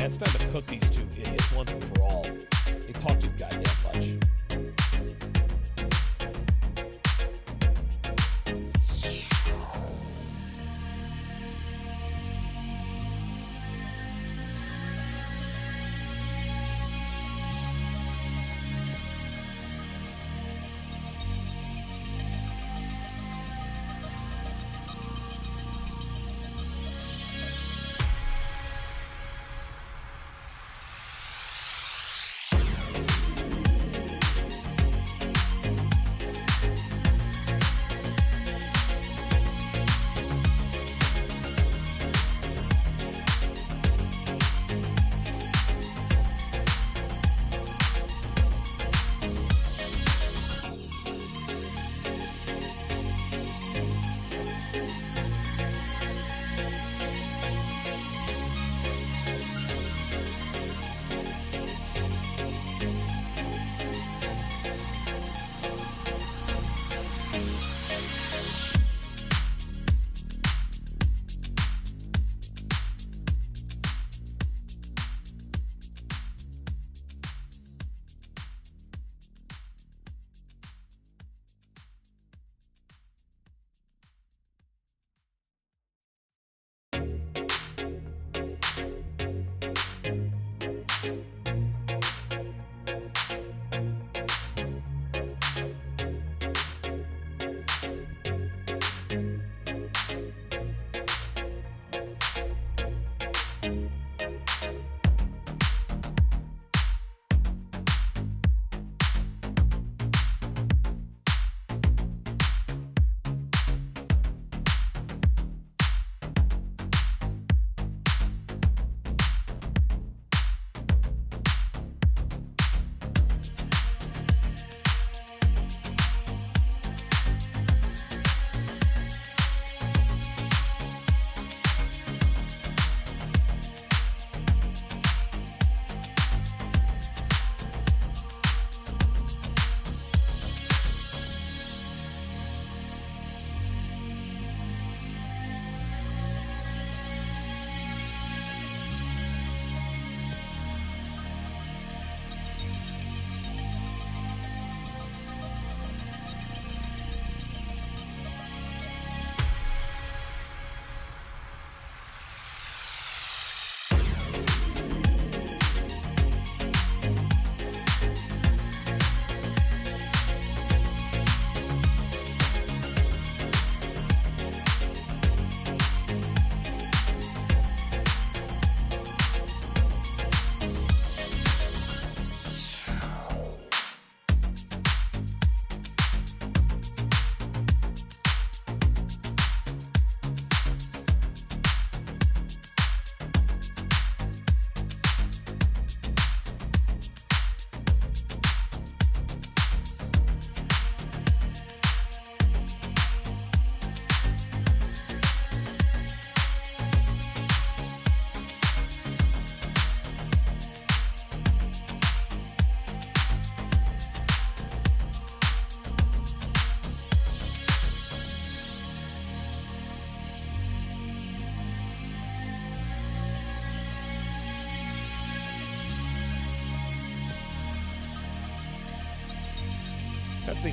it's time to cook these two idiots once and for all. They talk too goddamn much.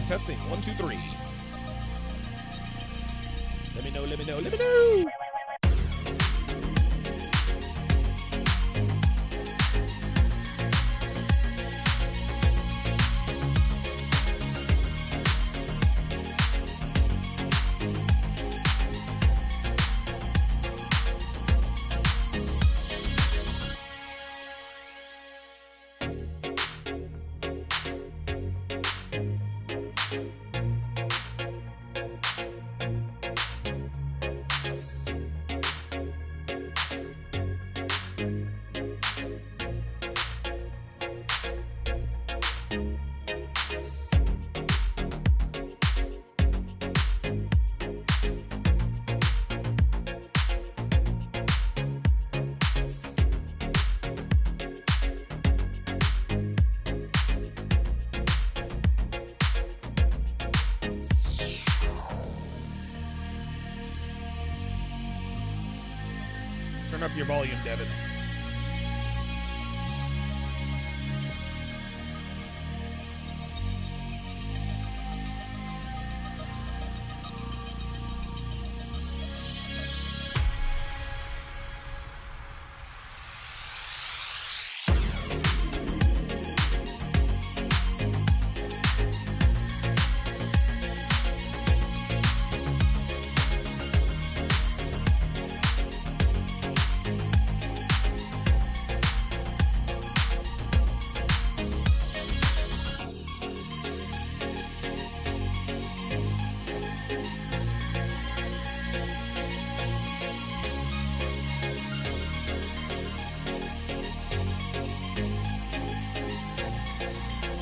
Testing. 1, 2, 3. Let me know. Turn up your volume, Devin.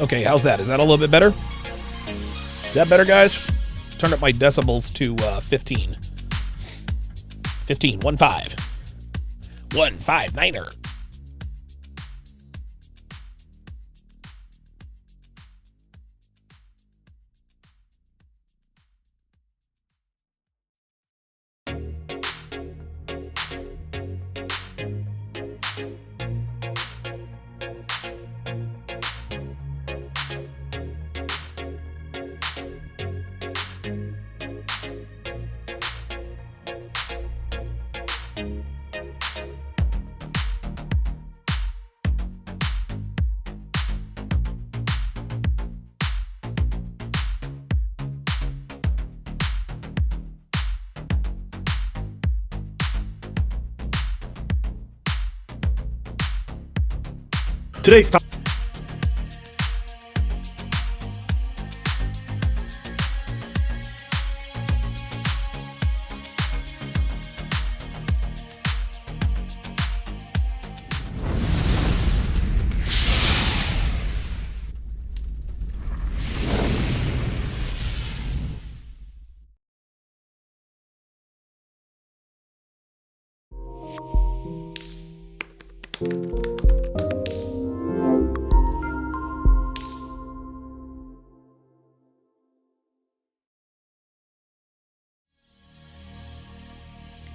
Okay, how's that? Is that a little bit better? Is that better, guys? Turn up my decibels to 15. 15, 1-5. 1-5-9er. Today's topic.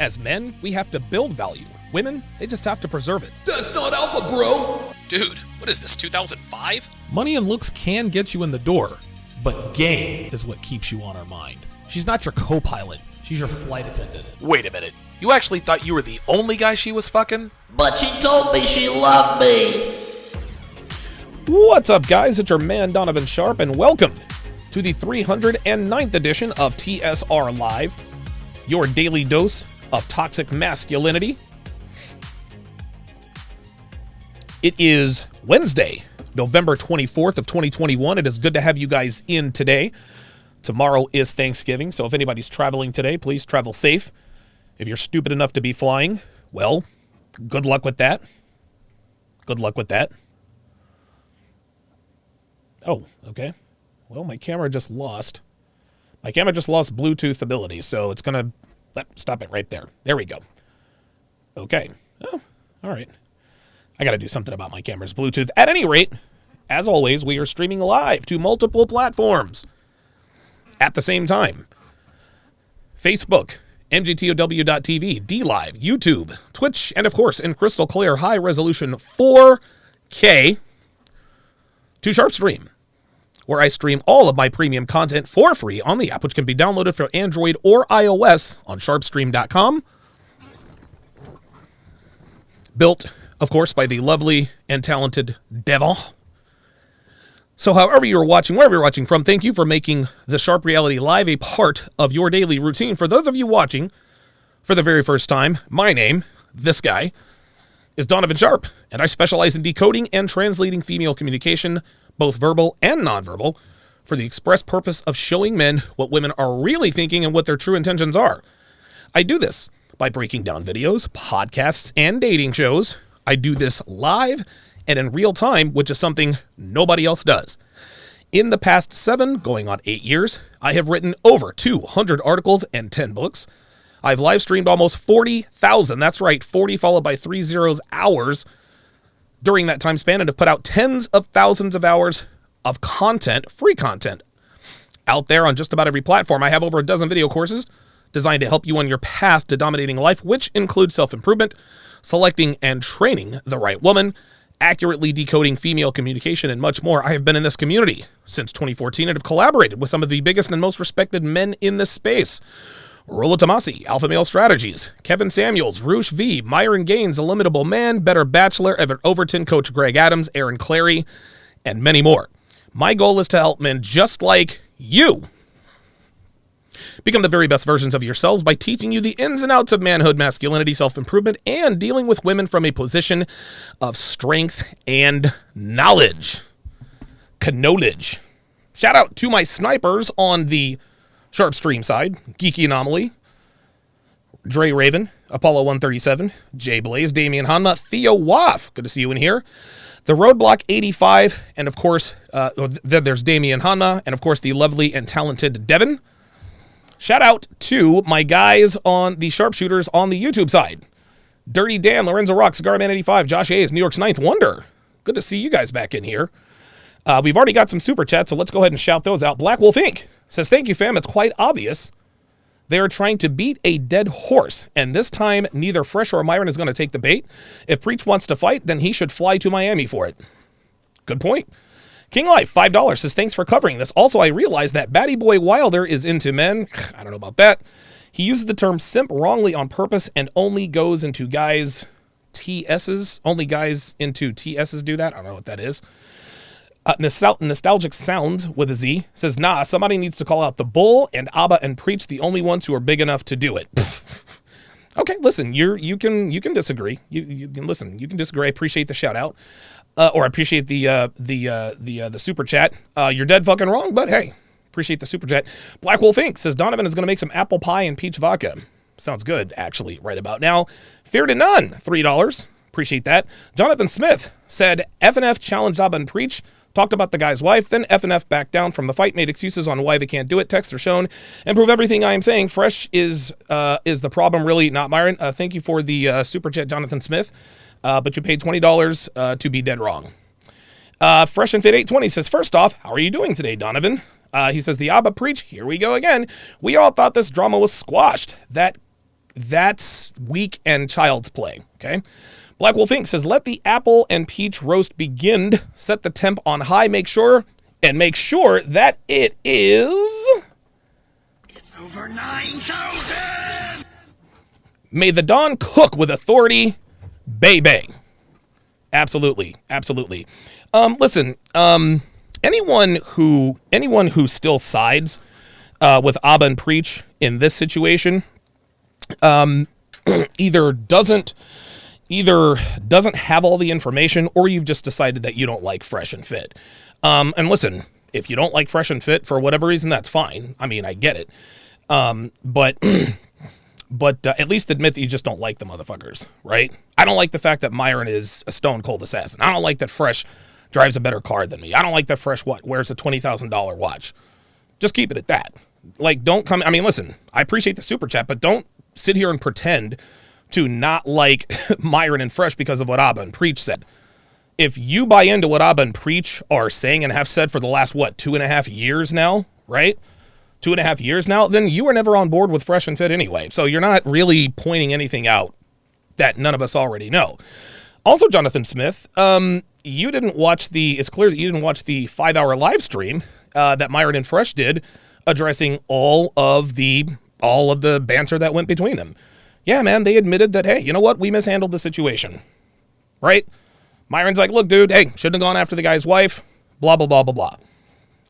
As men, we have to build value. Women, they just have to preserve it. That's not alpha, bro! Dude, what is this, 2005? Money and looks can get you in the door, but game is what keeps you on our mind. She's not your co-pilot, she's your flight attendant. Wait a minute. You actually thought you were the only guy she was fucking? But she told me she loved me. What's up, guys? It's your man, Donovan Sharp, and welcome to the 309th edition of TSR Live, your daily dose of toxic masculinity. It is Wednesday, November 24th of 2021. It is good to have you guys in today. Tomorrow is Thanksgiving, so if anybody's traveling today, please travel safe. If you're stupid enough to be flying, well, good luck with that. Good luck with that. Oh, okay. Well, my camera just lost Bluetooth ability, so it's going to stop it right there. There we go. Okay. Oh, all right. I got to do something about my camera's Bluetooth. At any rate, as always, we are streaming live to multiple platforms at the same time. Facebook, mgtow.tv, DLive, YouTube, Twitch, and of course, in crystal clear high-resolution 4K to SharpStream, where I stream all of my premium content for free on the app, which can be downloaded for Android or iOS on sharpstream.com. Built, of course, by the lovely and talented Devon. So however you're watching, wherever you're watching from, thank you for making the Sharp Reality Live a part of your daily routine. For those of you watching for the very first time, my name, this guy, is Donovan Sharp, and I specialize in decoding and translating female communication, both verbal and nonverbal, for the express purpose of showing men what women are really thinking and what their true intentions are. I do this by breaking down videos, podcasts, and dating shows. I do this live and in real time, which is something nobody else does. In the past 7, going on 8 years, I have written over 200 articles and 10 books. I've live streamed almost 40,000, that's right, 40 followed by 3 zeros hours during that time span, and have put out tens of thousands of hours of content, free content, out there on just about every platform. I have over a dozen video courses designed to help you on your path to dominating life, which include self-improvement, selecting and training the right woman, accurately decoding female communication, and much more. I have been in this community since 2014 and have collaborated with some of the biggest and most respected men in this space. Rollo Tomasi, Alpha Male Strategies, Kevin Samuels, Roosh V, Myron Gaines, Illimitable Man, Better Bachelor, Everett Overton, Coach Greg Adams, Aaron Clary, and many more. My goal is to help men just like you become the very best versions of yourselves by teaching you the ins and outs of manhood, masculinity, self-improvement, and dealing with women from a position of strength and knowledge. Knowledge. Shout out to my snipers on the Sharp Stream side, Geeky Anomaly, Dre Raven, Apollo 137, Jay Blaze, Damian Hanma, Theo Waff, good to see you in here, The Roadblock 85, and of course, then there's Damian Hanma, and of course, the lovely and talented Devin. Shout out to my guys on the sharpshooters on the YouTube side. Dirty Dan, Lorenzo Rock, Cigar Man 85, Josh Hayes, New York's Ninth Wonder. Good to see you guys back in here. We've already got some super chats, so let's go ahead and shout those out. Black Wolf Inc. says, thank you, fam. It's quite obvious they are trying to beat a dead horse, and this time neither Fresh or Myron is going to take the bait. If Preach wants to fight, then he should fly to Miami for it. Good point. King Life, $5, says, thanks for covering this. Also, I realize that Batty Boy Wilder is into men. I don't know about that. He uses the term simp wrongly on purpose and only goes into guys' TSs. Only guys into TSs do that. I don't know what that is. Nostalgic Sound with a Z says, nah, somebody needs to call out the Bull and Abba and Preach, the only ones who are big enough to do it. Okay, listen, you can disagree. You can listen. You can disagree. I appreciate the shout out, or I appreciate the super chat. You're dead fucking wrong, but hey, appreciate the super chat. Black Wolf Inc. says Donovan is going to make some apple pie and peach vodka. Sounds good, actually, right about now. Fear to None, $3. Appreciate that. Jonathan Smith said FNF challenged Abba and Preach. Talked about the guy's wife, then FNF backed down from the fight, made excuses on why they can't do it. Texts are shown and prove everything I am saying. Fresh is the problem, really, not Myron. Thank you for the super chat, Jonathan Smith. But you paid $20 to be dead wrong. Fresh and Fit 820 says, first off, how are you doing today, Donovan? He says, the Abba Preach, here we go again. We all thought this drama was squashed. That's weak and child's play, okay? Black Wolf Inc. says, let the apple and peach roast begin. Set the temp on high. Make sure that it is... It's over 9,000! May the dawn cook with authority. Bay Bay. Absolutely. Absolutely. Listen, anyone who still sides with Abba and Preach in this situation either doesn't have all the information, or you've just decided that you don't like Fresh and Fit. And listen, if you don't like Fresh and Fit for whatever reason, that's fine. I mean, I get it. But at least admit that you just don't like the motherfuckers, right? I don't like the fact that Myron is a stone cold assassin. I don't like that Fresh drives a better car than me. I don't like that Fresh wears a $20,000 watch. Just keep it at that. Like, don't come. I mean, listen, I appreciate the super chat, but don't sit here and pretend to not like Myron and Fresh because of what Abba and Preach said. If you buy into what Abba and Preach are saying and have said for the last, 2.5 years now, right? 2.5 years now, then you were never on board with Fresh and Fit anyway. So you're not really pointing anything out that none of us already know. Also, Jonathan Smith, you didn't watch it's clear that you didn't watch the 5-hour live stream that Myron and Fresh did addressing all of the banter that went between them. Yeah, man, they admitted that, hey, you know what? We mishandled the situation, right? Myron's like, look, dude, hey, shouldn't have gone after the guy's wife, blah, blah, blah, blah, blah,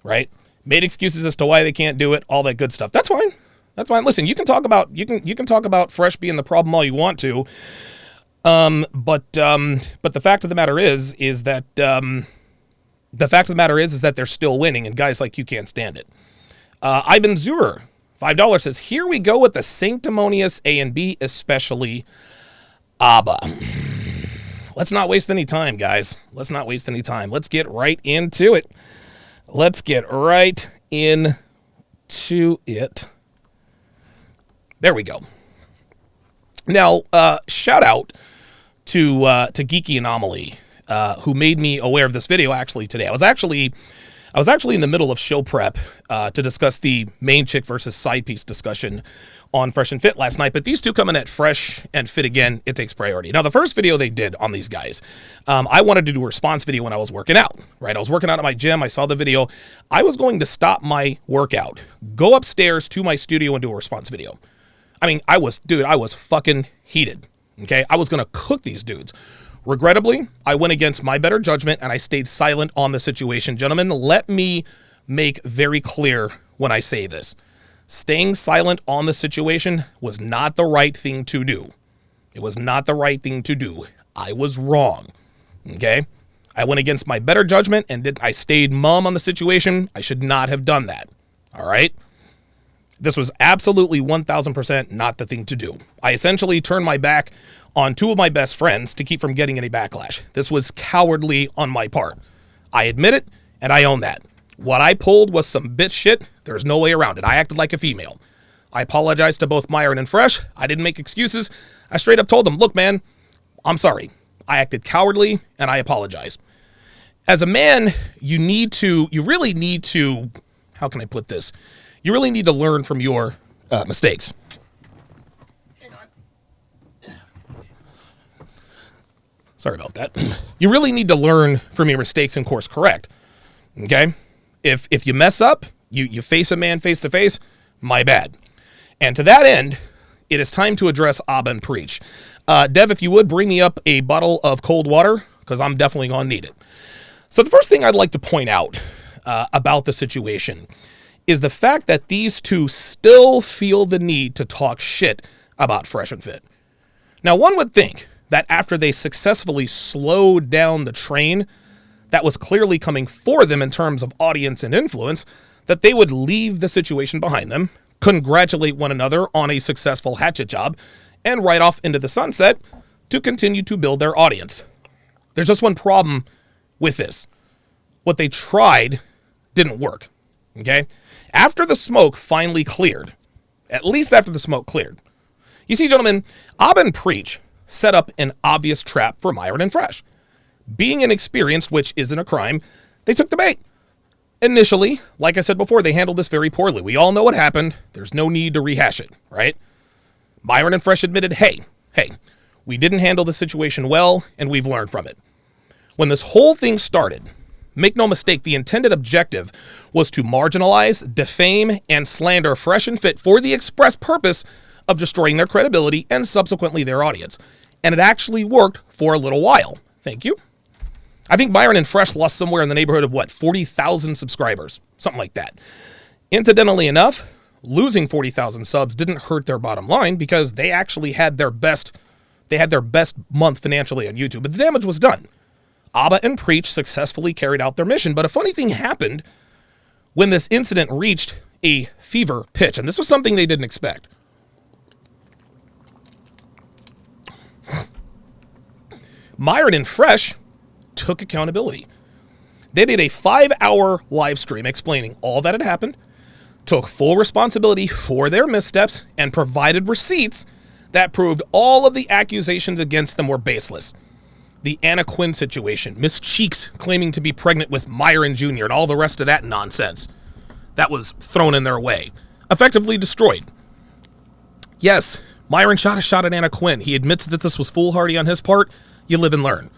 right? Made excuses as to why they can't do it, all that good stuff. That's fine. That's fine. Listen, you can talk about Fresh being the problem all you want to, but the fact of the matter is that they're still winning, and guys like you can't stand it. Ivan Zurer, $5 says, here we go with the sanctimonious A and B, especially Abba. Let's not waste any time, guys. Let's not waste any time. Let's get right into it. There we go. Now, shout out to Geeky Anomaly, who made me aware of this video actually today. I was actually in the middle of show prep to discuss the main chick versus side piece discussion on Fresh and Fit last night, but these two coming at Fresh and Fit again, it takes priority. Now, the first video they did on these guys, I wanted to do a response video when I was working out, right? I was working out at my gym. I saw the video. I was going to stop my workout, go upstairs to my studio and do a response video. I mean, I was fucking heated, okay? I was going to cook these dudes. Regrettably, I went against my better judgment and I stayed silent on the situation. Gentlemen, let me make very clear when I say this. Staying silent on the situation was not the right thing to do. It was not the right thing to do. I was wrong, okay? I went against my better judgment and I stayed mum on the situation. I should not have done that, all right? This was absolutely 1,000% not the thing to do. I essentially turned my back on two of my best friends to keep from getting any backlash. This was cowardly on my part. I admit it, and I own that. What I pulled was some bitch shit. There's no way around it. I acted like a female. I apologized to both Myron and Fresh. I didn't make excuses. I straight up told them, look, man, I'm sorry. I acted cowardly, and I apologize. As a man, you really need to, how can I put this? You really need to learn from your mistakes. Sorry about that. You really need to learn from your mistakes and course correct. Okay? If you mess up, you face a man face to face, my bad. And to that end, it is time to address Abba and Preach. Dev, if you would, bring me up a bottle of cold water, because I'm definitely going to need it. So the first thing I'd like to point out about the situation is the fact that these two still feel the need to talk shit about Fresh and Fit. Now, one would think that after they successfully slowed down the train that was clearly coming for them in terms of audience and influence, that they would leave the situation behind them, congratulate one another on a successful hatchet job, and ride off into the sunset to continue to build their audience. There's just one problem with this. What they tried didn't work, okay? After the smoke finally cleared, at least after the smoke cleared, you see, gentlemen, Abba and Preach set up an obvious trap for Myron and Fresh. Being inexperienced, which isn't a crime, they took the bait. Initially, like I said before, they handled this very poorly. We all know what happened. There's no need to rehash it, right? Myron and Fresh admitted, hey, we didn't handle the situation well, and we've learned from it. When this whole thing started, make no mistake, the intended objective was to marginalize, defame, and slander Fresh and Fit for the express purpose of destroying their credibility and subsequently their audience. And it actually worked for a little while. Thank you. I think Myron and Fresh lost somewhere in the neighborhood of 40,000 subscribers, something like that. Incidentally enough, losing 40,000 subs didn't hurt their bottom line because they actually had their best month financially on YouTube, but the damage was done. Abba and Preach successfully carried out their mission, but a funny thing happened when this incident reached a fever pitch, and this was something they didn't expect. Myron and Fresh took accountability. They did a 5-hour live stream explaining all that had happened, took full responsibility for their missteps, and provided receipts that proved all of the accusations against them were baseless. The Anna Quinn situation, Miss Cheeks claiming to be pregnant with Myron Jr., and all the rest of that nonsense that was thrown in their way, effectively destroyed. Yes, Myron shot a shot at Anna Quinn. He admits that this was foolhardy on his part. You live and learn.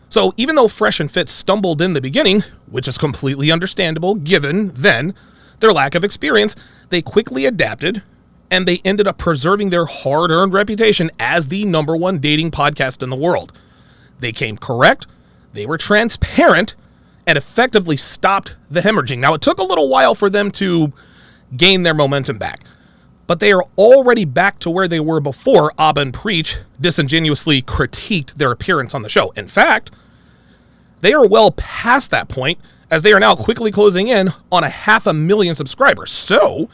So even though Fresh and Fit stumbled in the beginning, which is completely understandable given, then, their lack of experience, they quickly adapted, and they ended up preserving their hard-earned reputation as the #1 dating podcast in the world. They came correct, they were transparent, and effectively stopped the hemorrhaging. Now, it took a little while for them to gain their momentum back, but they are already back to where they were before Abba and Preach disingenuously critiqued their appearance on the show. In fact, they are well past that point, as they are now quickly closing in on 500,000 subscribers. So,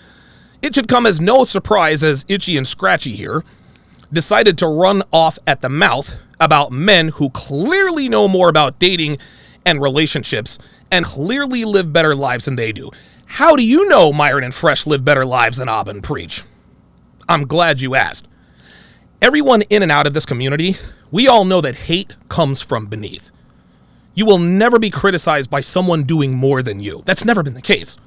it should come as no surprise as Itchy and Scratchy here decided to run off at the mouth about men who clearly know more about dating and relationships and clearly live better lives than they do. How do you know Myron and Fresh live better lives than Abba and Preach? I'm glad you asked. Everyone in and out of this community, we all know that hate comes from beneath. You will never be criticized by someone doing more than you. That's never been the case.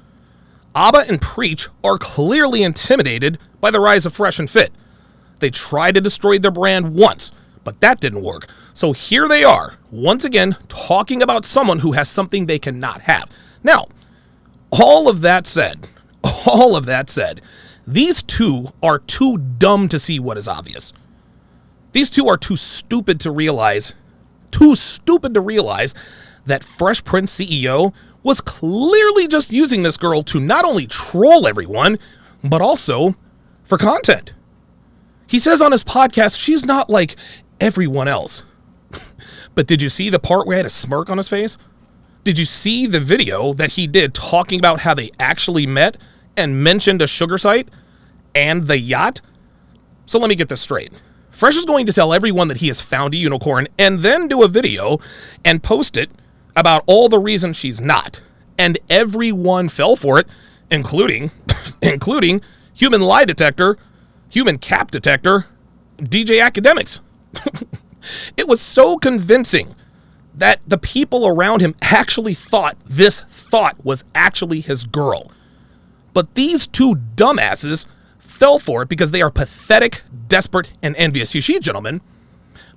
Abba and Preach are clearly intimidated by the rise of Fresh and Fit. They tried to destroy their brand once, but that didn't work. So here they are, once again, talking about someone who has something they cannot have. Now, all of that said, these two are too dumb to see what is obvious. These two are too stupid to realize that Fresh Prince CEO was clearly just using this girl to not only troll everyone, but also for content. He says on his podcast, she's not like everyone else. But did you see the part where he had a smirk on his face? Did you see the video that he did talking about how they actually met and mentioned a sugar site and the yacht? So let me get this straight. Fresh is going to tell everyone that he has found a unicorn and then do a video and post it about all the reasons she's not. And everyone fell for it, including human lie detector, human cap detector, DJ Academics. It was so convincing that the people around him actually thought this thought was actually his girl. But these two dumbasses fell for it because they are pathetic, desperate, and envious. You see, gentlemen,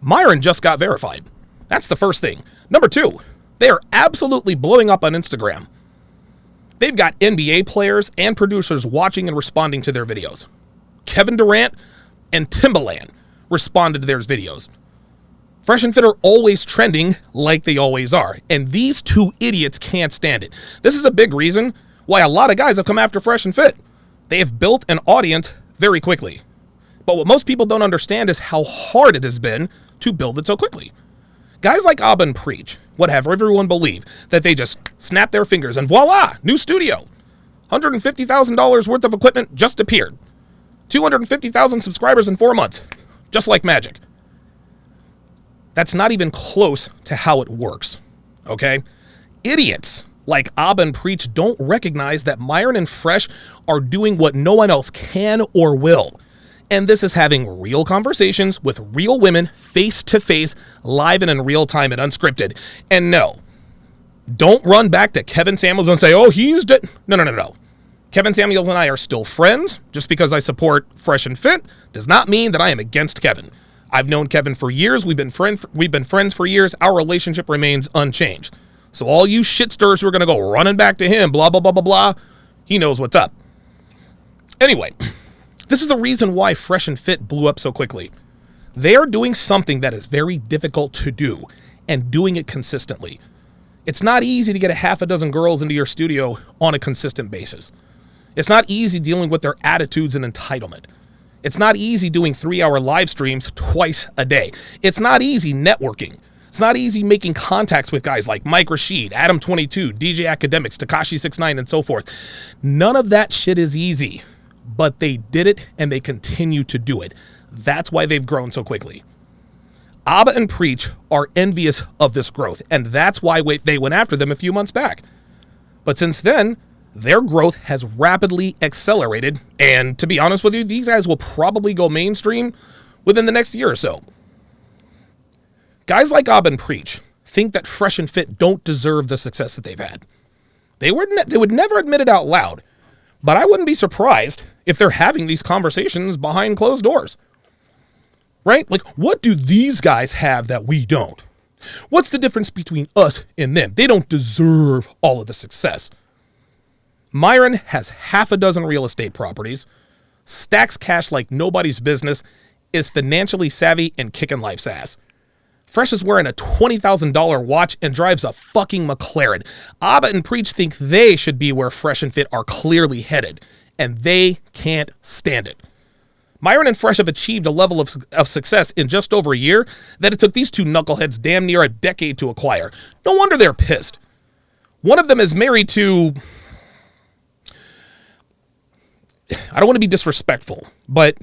Myron just got verified. That's the first thing. Number two, they are absolutely blowing up on Instagram. They've got NBA players and producers watching and responding to their videos. Kevin Durant and Timbaland responded to their videos. Fresh and Fit are always trending like they always are, and these two idiots can't stand it. This is a big reason why a lot of guys have come after Fresh and Fit. They have built an audience very quickly. But what most people don't understand is how hard it has been to build it so quickly. Guys like Abba and Preach would have everyone believe that they just snap their fingers and voila, new studio. $150,000 worth of equipment just appeared. 250,000 subscribers in 4 months, just like magic. That's not even close to how it works, okay? Idiots like Abba and Preach don't recognize that Myron and Fresh are doing what no one else can or will. And this is having real conversations with real women, face-to-face, live and in real time and unscripted. And no, don't run back to Kevin Samuels and say, oh, he's dead. No. Kevin Samuels and I are still friends. Just because I support Fresh and Fit does not mean that I am against Kevin. I've known Kevin for years. We've been friends for years. Our relationship remains unchanged. So all you shitsters who are going to go running back to him, blah, blah, blah, blah, blah, he knows what's up. Anyway, this is the reason why Fresh and Fit blew up so quickly. They are doing something that is very difficult to do and doing it consistently. It's not easy to get a half a dozen girls into your studio on a consistent basis. It's not easy dealing with their attitudes and entitlement. It's not easy doing 3-hour live streams twice a day. It's not easy networking. It's not easy making contacts with guys like Mike Rashid, Adam22, DJ Academics, Tekashi69, and so forth. None of that shit is easy, but they did it and they continue to do it. That's why they've grown so quickly. Abba and Preach are envious of this growth, and that's why they went after them a few months back. But since then, their growth has rapidly accelerated, and to be honest with you, these guys will probably go mainstream within the next year or so. Guys like Abba and Preach think that Fresh and Fit don't deserve the success that they've had. They would never admit it out loud, but I wouldn't be surprised if they're having these conversations behind closed doors. Right? Like, what do these guys have that we don't? What's the difference between us and them? They don't deserve all of the success. Myron has half a dozen real estate properties, stacks cash like nobody's business, is financially savvy, and kicking life's ass. Fresh is wearing a $20,000 watch and drives a fucking McLaren. Abba and Preach think they should be where Fresh and Fit are clearly headed, and they can't stand it. Myron and Fresh have achieved a level of success in just over a year that it took these two knuckleheads damn near a decade to acquire. No wonder they're pissed. One of them is married to... I don't want to be disrespectful, but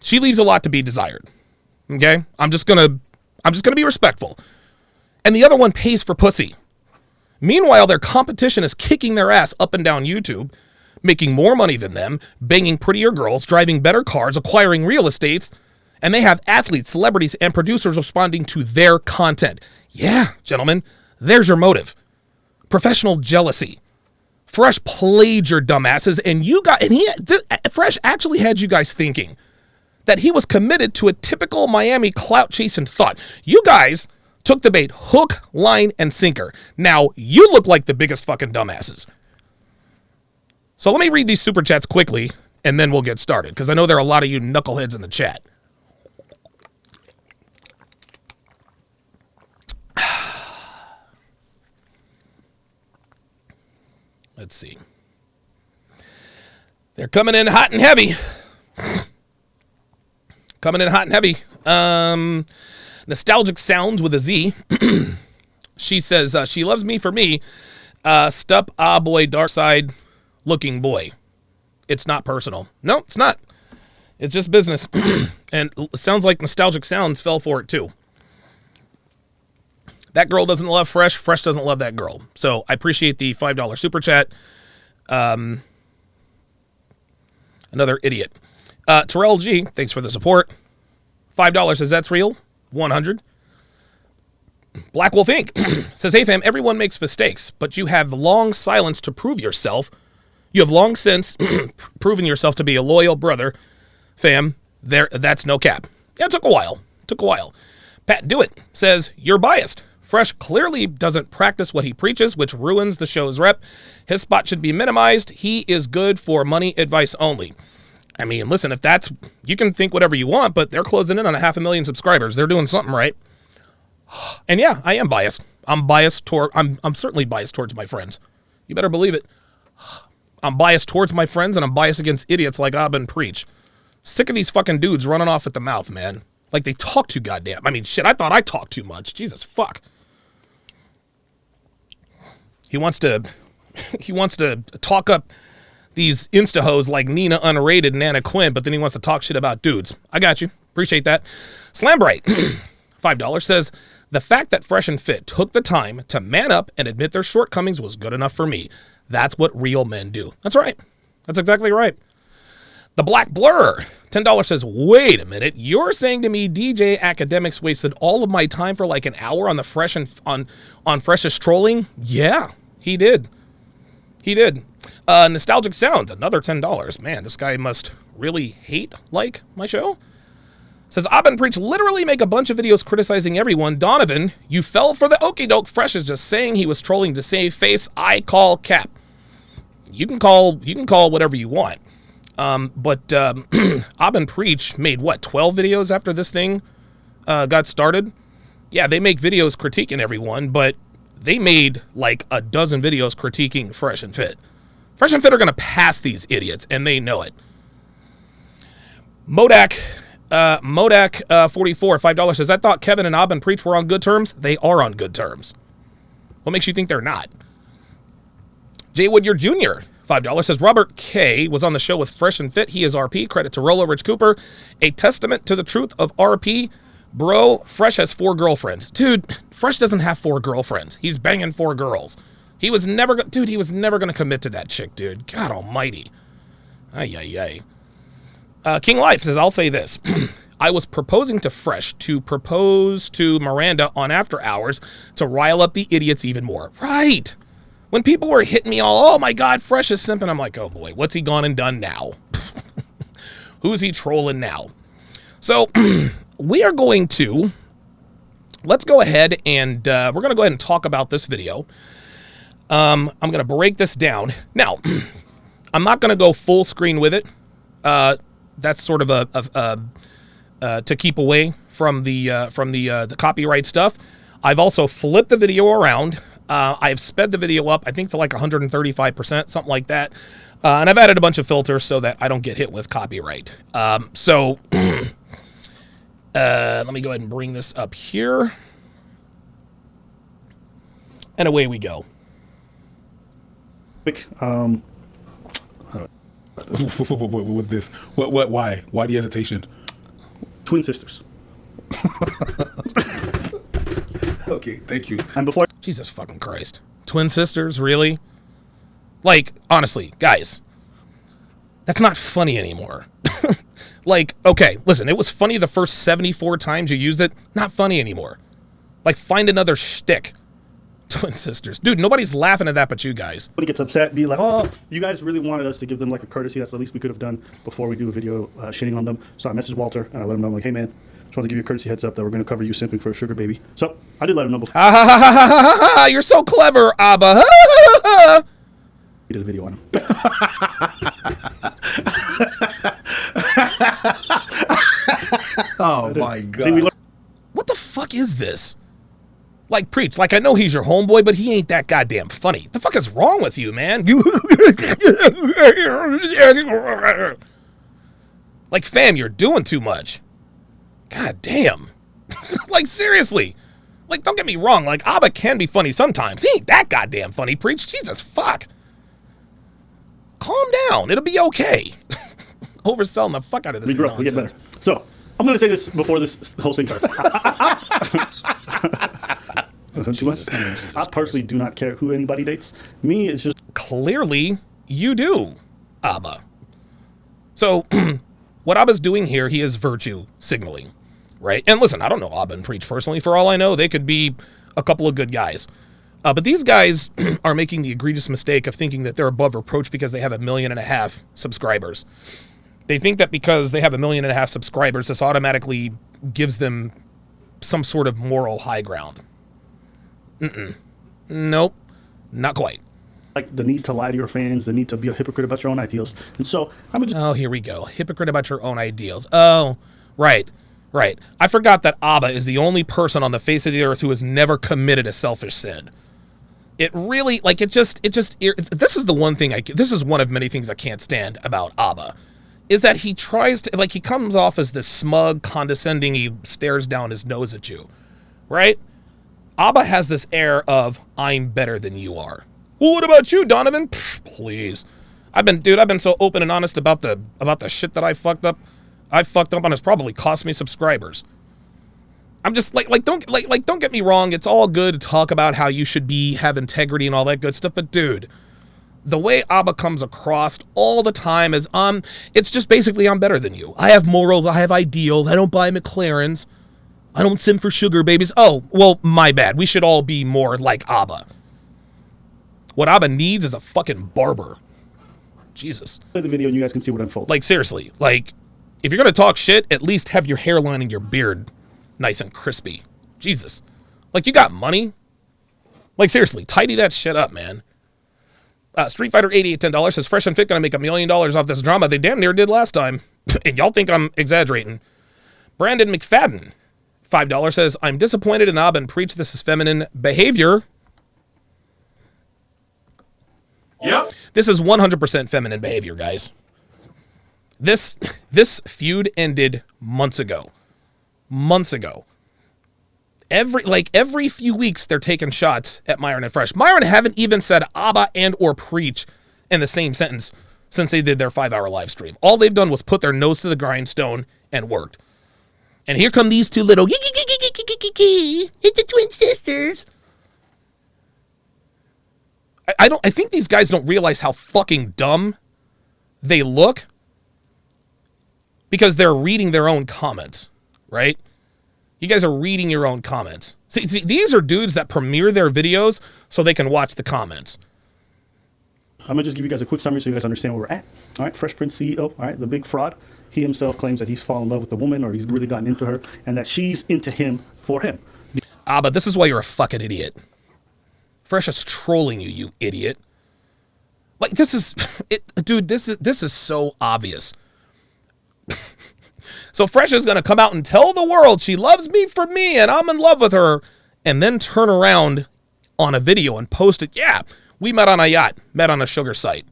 she leaves a lot to be desired. Okay? I'm just gonna be respectful. And the other one pays for pussy. Meanwhile, their competition is kicking their ass up and down YouTube, making more money than them, banging prettier girls, driving better cars, acquiring real estates, and they have athletes, celebrities, and producers responding to their content. Yeah, gentlemen, there's your motive. Professional jealousy. Fresh played your dumbasses, and Fresh actually had you guys thinking that he was committed to a typical Miami clout chasing thought. You guys took the bait hook, line, and sinker. Now, you look like the biggest fucking dumbasses. So let me read these super chats quickly, and then we'll get started, because I know there are a lot of you knuckleheads in the chat. Let's see. They're coming in hot and heavy. Nostalgic Sounds with a Z. She says, she loves me for me. Stup, boy, dark side looking boy. It's not personal. No, it's not. It's just business. And it sounds like Nostalgic Sounds fell for it too. That girl doesn't love Fresh. Fresh doesn't love that girl. So I appreciate the $5 super chat. Another idiot. Terrell G, thanks for the support. $5 says that's real. 100. Black Wolf Inc. says, hey fam, everyone makes mistakes, but you have long silence to prove yourself. You have long since proven yourself to be a loyal brother. Fam, that's no cap. Yeah, it took a while. Pat Do It says, you're biased. Fresh clearly doesn't practice what he preaches, which ruins the show's rep. His spot should be minimized. He is good for money advice only. I mean, listen, if that's, you can think whatever you want, but they're closing in on 500,000 subscribers. They're doing something right. And yeah, I am biased. I'm certainly biased towards my friends. You better believe it. I'm biased towards my friends, and I'm biased against idiots like Abba and Preach. Sick of these fucking dudes running off at the mouth, man. Like they talk too goddamn. I mean, shit, I thought I talked too much. Jesus, fuck. He wants to talk up these insta-hoes like Nina Unrated and Anna Quinn, but then he wants to talk shit about dudes. I got you. Appreciate that. Slambright, $5, says, the fact that Fresh and Fit took the time to man up and admit their shortcomings was good enough for me. That's what real men do. That's right. That's exactly right. The Black Blur, $10 says, wait a minute. You're saying to me DJ Academics wasted all of my time for like an hour on the Fresh and on Fresh's trolling? Yeah, he did. Nostalgic Sounds, another $10. Man, this guy must really hate like my show. Says, Abba and Preach literally make a bunch of videos criticizing everyone. Donovan, you fell for the okie doke. Fresh is just saying he was trolling to save face. I call cap. You can call whatever you want. But Abba and Preach made what, 12 videos after this thing got started? Yeah, they make videos critiquing everyone, but they made like a dozen videos critiquing Fresh and Fit. Fresh and Fit are going to pass these idiots, and they know it. Modak 44, $5 says, I thought Kevin and Abba and Preach were on good terms. They are on good terms. What makes you think they're not? Jay Woodyard Jr., $5 says, Robert K. was on the show with Fresh and Fit. He is RP. Credit to Rolo Rich Cooper. A testament to the truth of RP. Bro, Fresh has 4 girlfriends. Dude, Fresh doesn't have 4 girlfriends. He's banging 4 girls. He was never going to commit to that chick, dude. God almighty. Ay. King Life says, I'll say this. I was proposing to Fresh to propose to Miranda on After Hours to rile up the idiots even more. Right. When people were hitting me all, oh my God, Fresh is simping, I'm like, oh boy, what's he gone and done now? Who's he trolling now? So we are going to, let's go ahead and we're going to go ahead and talk about this video. I'm going to break this down. Now, I'm not going to go full screen with it. That's sort of to keep away from the copyright stuff. I've also flipped the video around. I've sped the video up, I think to like 135%, something like that. And I've added a bunch of filters so that I don't get hit with copyright. So let me go ahead and bring this up here. And away we go. What was this? What? Why? Why the hesitation? Twin sisters. Okay, thank you. And before Jesus fucking Christ. Twin sisters, really? Like, honestly, guys, that's not funny anymore. Like, okay, listen, it was funny the first 74 times you used it. Not funny anymore. Like, find another shtick. Twin sisters. Dude, nobody's laughing at that but you guys. somebody gets upset, be like, oh, you guys really wanted us to give them like a courtesy. That's the least we could have done before we do a video shitting on them. So I messaged Walter and I let him know, I'm like, hey man, just wanted to give you a courtesy heads up that we're going to cover you simping for a sugar baby. So I did let him know before. You're so clever, Abba. We did a video on him. Oh my God. See, we learned What the fuck is this? Like, Preach, like, I know he's your homeboy, but he ain't that goddamn funny. The fuck is wrong with you, man? Like, fam, you're doing too much. God damn. Like, seriously. Like, don't get me wrong. Like, Abba can be funny sometimes. He ain't that goddamn funny, Preach. Jesus, fuck. Calm down. It'll be okay. overselling the fuck out of this We grow. We get nonsense. better. So I'm going to say this before this whole thing starts. Too much? I personally do not care who anybody dates. Me, it's just Clearly, you do, Abba. So, what Abba's doing here, he is virtue signaling, right? And listen, I don't know Abba and Preach personally. For all I know, they could be a couple of good guys. But these guys are making the egregious mistake of thinking that they're above reproach because they have 1.5 million subscribers. They think that because they have 1.5 million subscribers, this automatically gives them some sort of moral high ground. Nope, not quite. like the need to lie to your fans, the need to be a hypocrite about your own ideals. And so I'm just Oh, here we go. Hypocrite about your own ideals. Oh, right. I forgot that Abba is the only person on the face of the earth who has never committed a selfish sin. It really, like, this is the one thing this is one of many things I can't stand about Abba, is that he tries to, like, he comes off as this smug, condescending, he stares down his nose at you, right? Abba has this air of, I'm better than you are. Well, what about you, Donovan? Pfft, please. I've been so open and honest about the shit that I fucked up and it's probably cost me subscribers. I'm just don't get me wrong, it's all good to talk about how you should have integrity and all that good stuff, but dude, the way Abba comes across all the time is it's just basically I'm better than you. I have morals, I have ideals, I don't buy McLarens, I don't simp for sugar babies. Oh, well, my bad. We should all be more like Abba. What Abba needs is a fucking barber. Jesus. play the video and you guys can see what unfolds. Like, seriously, like, if you're gonna talk shit, at least have your hairline and your beard nice and crispy. Jesus. Like, you got money? Like, seriously, tidy that shit up, man. Street Fighter 88 $10 says Fresh and Fit gonna make $1 million off this drama. They damn near did last time. And y'all think I'm exaggerating. Brandon McFadden, $5 says, I'm disappointed in Abba and Preach this is feminine behavior. Yep. This is 100% feminine behavior, guys. This feud ended months ago. Every few weeks they're taking shots at Myron and Fresh. Myron haven't even said Abba and or Preach in the same sentence since they did their 5-hour live stream. All they've done was put their nose to the grindstone and worked. And here come these two little it's the twin sisters. I think these guys don't realize how fucking dumb they look because they're reading their own comments, right? You guys are reading your own comments. See, these are dudes that premiere their videos so they can watch the comments. I'm gonna just give you guys a quick summary so you guys understand where we're at. All right, Fresh Prince CEO, all right, the big fraud. He himself claims that he's fallen in love with the woman or he's really gotten into her and that she's into him for him. But this is why you're a fucking idiot. Fresh is trolling you, you idiot. Like, this is so obvious. So Fresh is going to come out and tell the world she loves me for me and I'm in love with her, and then turn around on a video and post it. Yeah, we met on a yacht, met on a sugar site.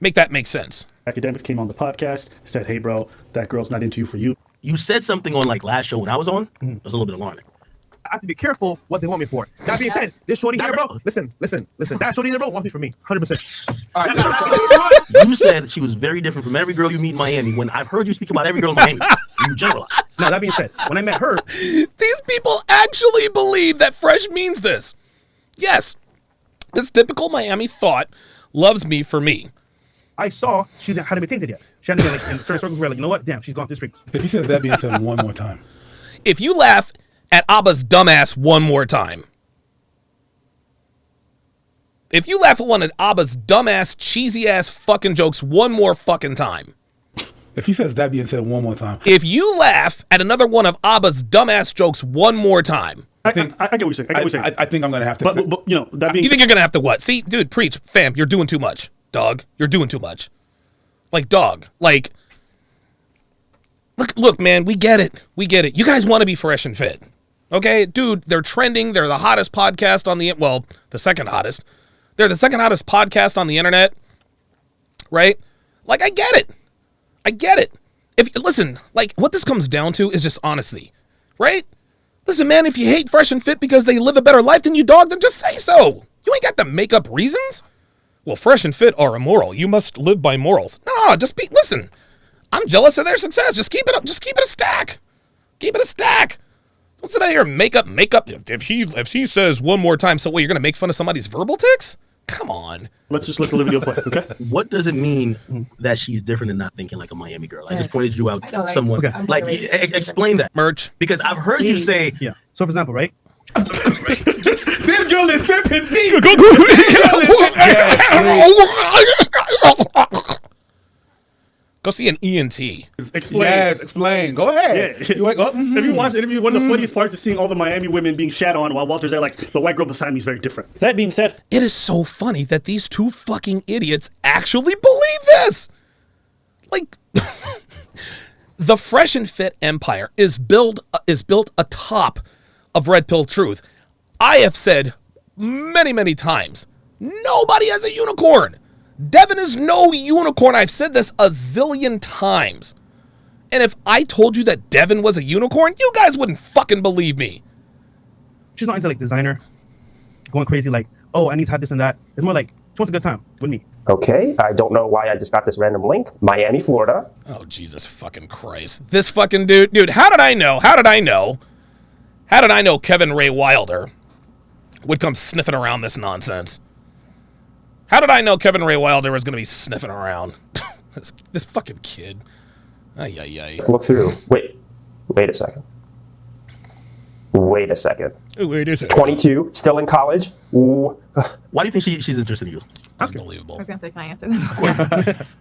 Make that make sense. Academics came on the podcast, said, hey, bro, that girl's not into you for you. You said something on like last show when I was on. It was a little bit alarming. I have to be careful what they want me for. That being said, this shorty here, bro. Listen. That shorty here, bro, wants me for me, 100%. All right. You said she was very different from every girl you meet in Miami. When I've heard you speak about every girl in Miami, you generalize. Now that being said, when I met her, These people actually believe that Fresh means this. Yes, this typical Miami thought loves me for me. I saw she hadn't been tainted yet. She hadn't been like in certain circles where like, you know what? Damn, she's gone through the streets. If he says that being said one more time. If you laugh at Abba's dumbass one more time, if you laugh at one of Abba's dumbass, cheesy ass fucking jokes one more fucking time, If he says that being said one more time. if you laugh at another one of Abba's dumbass jokes one more time, I get what you're saying. I get what you're saying. I think I'm going to have to. But you know, that being you said, think you're gonna have to what? See, dude, Preach, fam, you're doing too much, dog. You're doing too much. Like, dog, like, look, man, we get it. You guys want to be Fresh and Fit. Okay, dude, they're trending. They're the hottest podcast on the second hottest. They're the second hottest podcast on the internet, right? Like, I get it. Listen, like, what this comes down to is just honesty, right? Listen, man, if you hate Fresh and Fit because they live a better life than you, dog, then just say so. You ain't got to make up reasons. well, Fresh and Fit are immoral. You must live by morals. No, listen. I'm jealous of their success. Just keep it up. Just keep it a stack. Keep it a stack. Don't sit out here and make up. If he says one more time, so what, you're going to make fun of somebody's verbal tics? Come on. Let's just let the video play, okay? What does it mean that she's different and not thinking like a Miami girl? I just pointed you out somewhat. Okay. Like, explain that. Merch. Because I've heard you say, Yeah. So for example, right? This girl is sipping deep. Go see an ENT. Explain. Yes, explain. Go ahead. Yeah. You wake up. If you watch the interview, one of the funniest parts is seeing all the Miami women being shat on while Walter's there like, the white girl beside me is very different. That being said, It is so funny that these two fucking idiots actually believe this. Like, the Fresh and Fit empire is built atop of Red Pill Truth. I have said many, many times, nobody has a unicorn. Devin is no unicorn. I've said this a zillion times. And if I told you that Devin was a unicorn, you guys wouldn't fucking believe me. She's not into like designer, going crazy like, oh, I need to have this and that. It's more like she wants a good time with me. Okay, I don't know why I just got this random link. Miami, Florida. Oh, Jesus fucking Christ. This fucking dude, how did I know Kevin Ray Wilder would come sniffing around this nonsense? How did I know Kevin Ray Wilder was going to be sniffing around? this fucking kid. Ay, ay, ay. Let's look through. Wait a second. Wait a second. 22, still in college. Ooh. why do you think she's interested in you? Unbelievable. I was gonna say, can I answer this?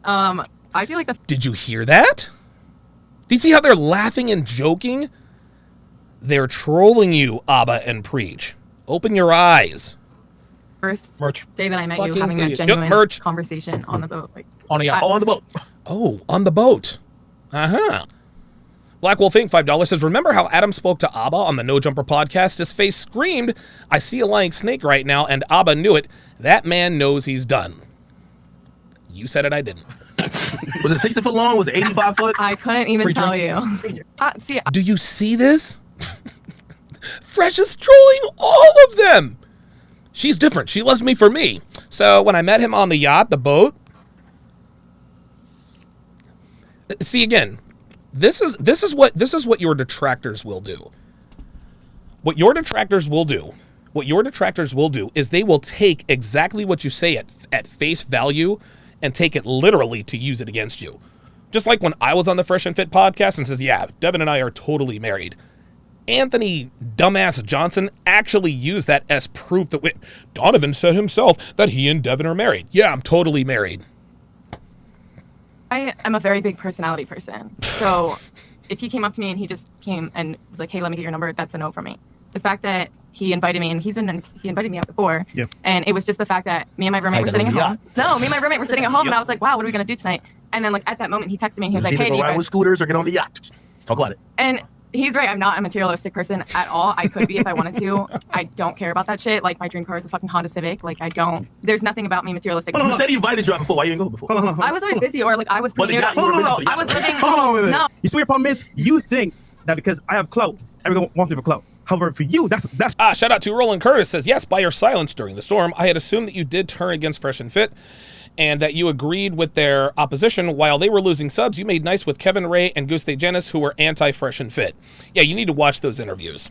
I feel like the Did you hear that? Do you see how they're laughing and joking? They're trolling you, Abba and Preach. Open your eyes. first Merch. day that I met Fucking you, having that idiot. Yep, genuine merch. conversation on the boat, like On a yacht. Oh, on the boat. Oh, on the boat. Uh-huh. Black Wolf Inc. $5 says, remember how Adam spoke to Abba on the No Jumper podcast? His face screamed, I see a lying snake right now, and Abba knew it. That man knows he's done. You said it, I didn't. Was it 60 foot long? Was it 85 foot? I couldn't even Free tell drink? you. See, Do you see this? Fresh is trolling all of them. She's different. She loves me for me. So when I met him on the yacht, the boat, see again, this is what your detractors will do. What your detractors will do is they will take exactly what you say at face value and take it literally to use it against you. Just like when I was on the Fresh and Fit podcast and says, yeah, Devin and I are totally married. Anthony Dumbass Johnson actually used that as proof that Donovan said himself that he and Devin are married. Yeah, I'm totally married. I am a very big personality person. So if he came up to me and he just came and was like, hey, let me get your number, that's a no for me. The fact that he invited me, and he invited me out before, and it was just the fact that me and my roommate were sitting at home. No, me and my roommate were sitting at home, and I was like, wow, what are we going to do tonight? And then like at that moment, he texted me and he was like, hey, go ride with scooters or get on the yacht. Let's talk about it. And he's right. I'm not a materialistic person at all. I could be if I wanted to. I don't care about that shit. Like, my dream car is a fucking Honda Civic. Like, I don't. There's nothing about me materialistic. You said he invited you out before. Why you didn't go before? Hold on. I was always busy, or like I was. Well, I was living. Hold on, wait. No. You see what your problem is? You think that because I have clout, everyone wants me for clout. However, for you, that's. Shout out to Roland Curtis says, yes, by your silence during the storm, I had assumed that you did turn against Fresh and Fit and that you agreed with their opposition. While they were losing subs, you made nice with Kevin Ray and Guste Janis, who were anti-Fresh and Fit. Yeah, you need to watch those interviews.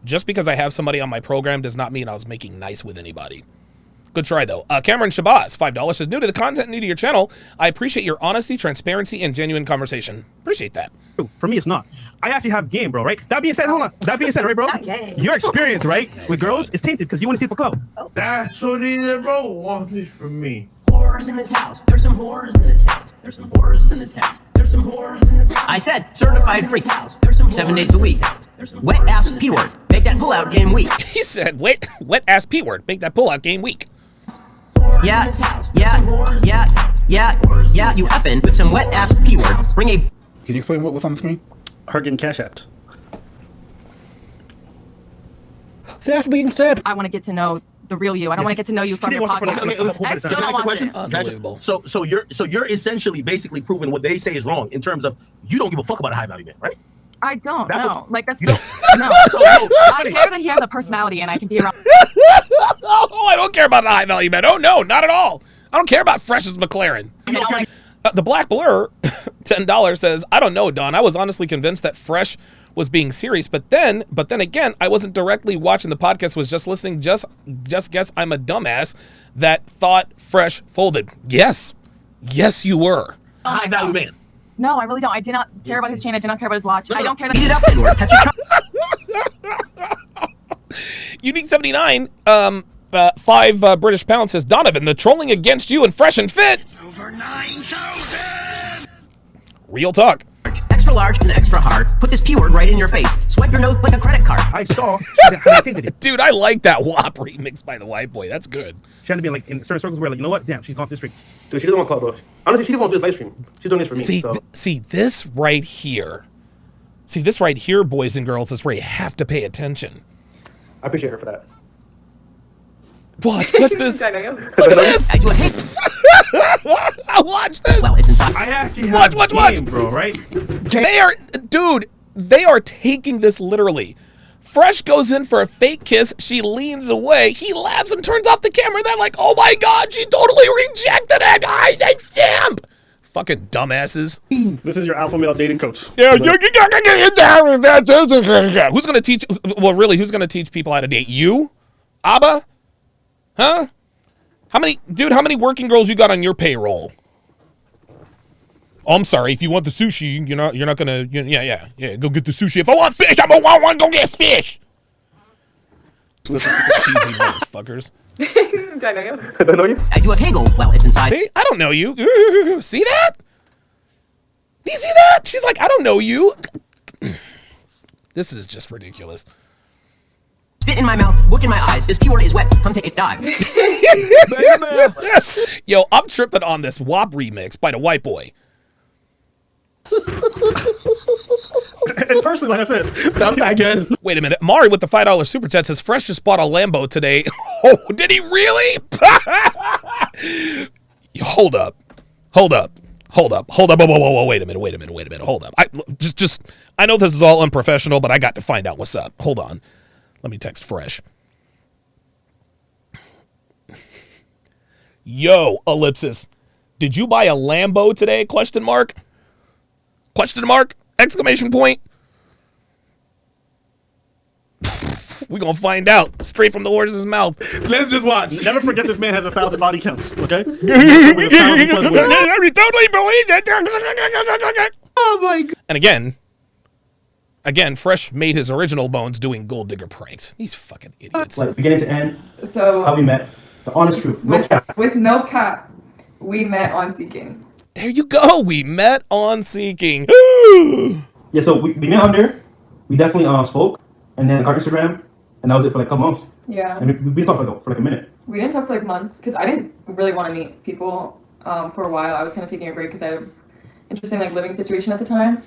Just because I have somebody on my program does not mean I was making nice with anybody. Good try, though. Cameron Shabazz, $5 says, new to the content, new to your channel. I appreciate your honesty, transparency, and genuine conversation. Appreciate that. For me, it's not. I actually have game, bro, right? That being said, hold on. That being said, right, bro? Your experience, right, with girls is tainted because you want to see it for clout. That's what either bro wants me from me. Whores in this house. There's some whores in this house. There's some whores in this house. There's some whores in this house. I said certified freak. 7 days a week. Wet ass P word. Make that pull-out game weak. He said, wet ass P word. Make that pull-out game weak. Yeah, you effing with some wet ass P word. Bring a. Can you explain what's on the screen? Her getting cash apped. That being said, I want to get to know the real you. I don't want to get to know you from your podcast. I still don't want to. Unbelievable. So you're essentially basically proving what they say is wrong in terms of you don't give a fuck about a high value man, right? I don't know. Like that's You don't. no. So, I care that he has a personality and I can be around. Oh, I don't care about the high value men. Oh, no, not at all. I don't care about Fresh's McLaren. The Black Blur, $10 says, I don't know, Don. I was honestly convinced that Fresh was being serious, but then again, I wasn't directly watching the podcast, was just listening. Just guess I'm a dumbass that thought Fresh folded. Yes, you were. High value man. No, I really don't. I did not care about his chain. I did not care about his watch. I don't care that Unique 79, 5 British pounds says, Donovan, the trolling against you and Fresh and Fit. It's over 9,000. Real talk. Extra large and extra hard. Put this P word right in your face. Swipe your nose like a credit card. I saw. Dude, I like that WAP remix by the white boy. That's good. She had to be like in certain circles where, like, you know what? Damn, she's gone through the streets. Dude, she doesn't want Clubhouse. Honestly, she didn't want to do this live stream. She's doing this for me. See this right here. See this right here, boys and girls, is where you have to pay attention. I appreciate her for that. Watch this. Look at this. Watch this. Well, it's inside. I actually have watch, game, bro, right? They are taking this literally. Fresh goes in for a fake kiss. She leans away. He laughs and turns off the camera. They're like, oh my God, she totally rejected it. Guys, it's simp. Fucking dumbasses. This is your alpha male dating coach. Yeah, who's gonna teach? Well, really, who's gonna teach people how to date? You, Abba? Huh? How many working girls you got on your payroll? Oh, I'm sorry. If you want the sushi, you're not gonna. Yeah. Go get the sushi. If I want fish, I'm gonna go get fish. Cheesy motherfuckers. I don't know you. I do a Hegel. Well, it's inside. See, I don't know you. See that? Do you see that? She's like, I don't know you. This is just ridiculous. Spit in my mouth, look in my eyes. This P-word is wet. Come take a dive. Yo, I'm tripping on this WAP remix by the white boy. And personally, like I said, not that good. Wait a minute. Mari with the $5 super chat says, Fresh just bought a Lambo today. Oh, did he really? Hold up. Whoa, wait a minute. Hold up. I know this is all unprofessional, but I got to find out what's up. Hold on. Let me text Fresh. Yo, ellipsis. Did you buy a Lambo today? Question mark. Exclamation point. We're going to find out straight from the horse's mouth. Let's just watch. Never forget this man has 1,000 body counts, okay? Totally believe it. Oh my God. And again, Fresh made his original bones doing gold digger pranks. These fucking idiots. Like beginning to end, So how we met. The honest truth. No cap. with no cap, we met on Seeking. There you go. We met on Seeking. Yeah, so we met on there. We definitely spoke, and then our Instagram, and that was it for like a couple months. Yeah. And we talked for like a minute. We didn't talk for like months because I didn't really want to meet people for a while. I was kind of taking a break because I had an interesting like living situation at the time.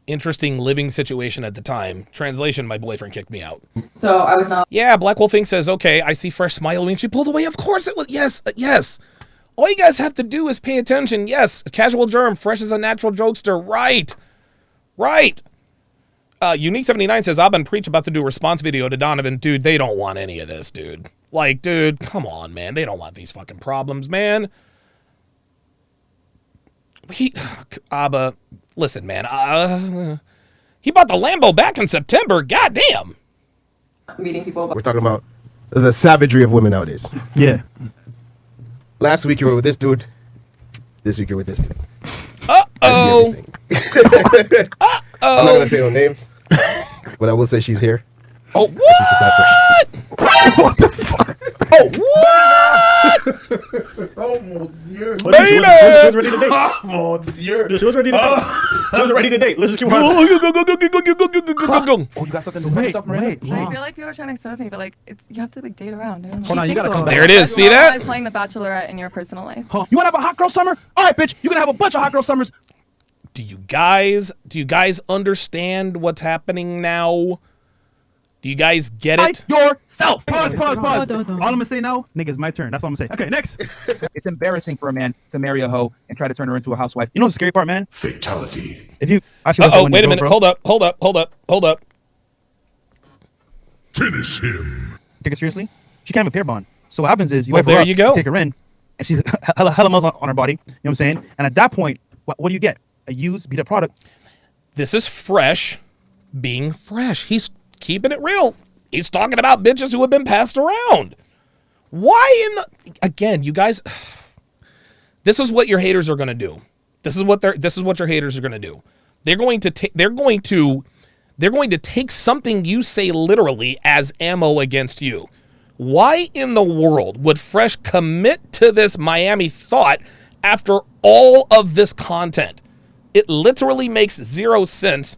Interesting living situation at the time. Translation, my boyfriend kicked me out. So I was not. Yeah, Black Wolfing says, okay, I see Fresh smiling and she pulled away. Of course it was. Yes. All you guys have to do is pay attention. Yes, casual germ. Fresh is a natural jokester. Right. Unique 79 says, I've been preach about to do a response video to Donovan. Dude, they don't want any of this, dude. Like, dude, come on, man. They don't want these fucking problems, man. Abba, listen, man. He bought the Lambo back in September. Goddamn. Meeting people. We're talking about the savagery of women nowadays. Yeah. Last week you were with this dude. This week you're with this dude. Uh-oh. I'm not gonna say no names, but I will say she's here. Oh, what? What the fuck? Oh, what? Oh mon Dieu. She was ready to date. Oh mon Dieu. She was ready to date. She was ready to date. Let's just keep running. Oh, you got something to do yourself, Marie? I feel like you were trying to expose me, but like you have to like date around. Hold on, you gotta come back. There it is. See I that? was playing The Bachelorette in your personal life. Huh. You wanna have a hot girl summer? All right, bitch. You're gonna have a bunch of hot girl summers. Do you guys understand what's happening now? Do you guys get it? Yourself. Pause. All I'm gonna say now, nigga, it's my turn. That's all I'm gonna say. Okay, next. It's embarrassing for a man to marry a hoe and try to turn her into a housewife. You know what's the scary part, man? Fatality. If you Wait a minute. Hold up. Finish him. Take it seriously. She can't have a pair bond. So what happens is you Well, there you go. take her in, and she's hella muscle on her body. You know what I'm saying? And at that point, what do you get? A used, beat up product. This is Fresh being fresh. He's keeping it real. He's talking about bitches who have been passed around. Why in the... Again, you guys... This is what your haters are going to do. This is what your haters are going to do. They're going to take something you say literally as ammo against you. Why in the world would Fresh commit to this Miami thought after all of this content? It literally makes zero sense.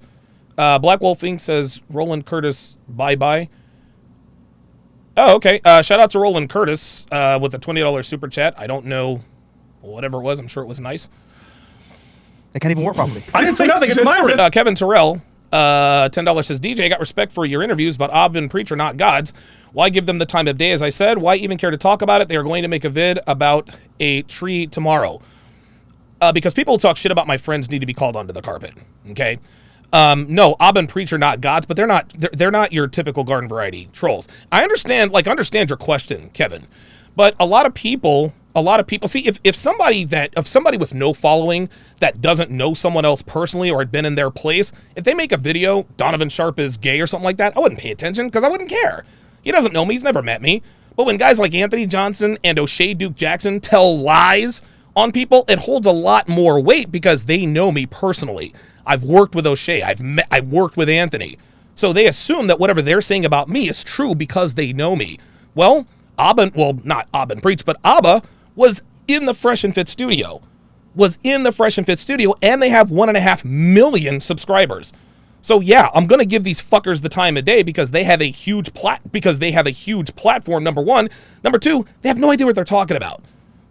Black Wolfing says, Roland Curtis, bye-bye. Oh, okay. Shout out to Roland Curtis with the $20 super chat. I don't know whatever it was. I'm sure it was nice. They can't even work properly. I didn't say nothing. It's my Kevin Terrell, $10 says, DJ, I got respect for your interviews, but I've been preacher, not God's. Why give them the time of day, as I said? Why even care to talk about it? They are going to make a vid about a tree tomorrow. Because people who talk shit about my friends need to be called onto the carpet. Okay? No, Abba preacher, not God's, but they're not your typical garden variety trolls. I understand your question, Kevin, but a lot of people see if somebody with no following that doesn't know someone else personally or had been in their place, if they make a video, Donovan Sharp is gay or something like that, I wouldn't pay attention because I wouldn't care. He doesn't know me. He's never met me. But when guys like Anthony Johnson and O'Shea Duke Jackson tell lies on people, it holds a lot more weight because they know me personally. I've worked with O'Shea. I've worked with Anthony. So they assume that whatever they're saying about me is true because they know me. Well, not Abba Preach, but Abba was in the Fresh and Fit studio. And they have 1.5 million subscribers. So yeah, I'm gonna give these fuckers the time of day because they have a huge platform, number one. Number two, they have no idea what they're talking about.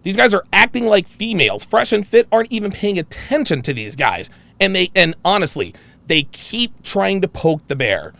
These guys are acting like females. Fresh and Fit aren't even paying attention to these guys. And honestly, they keep trying to poke the bear.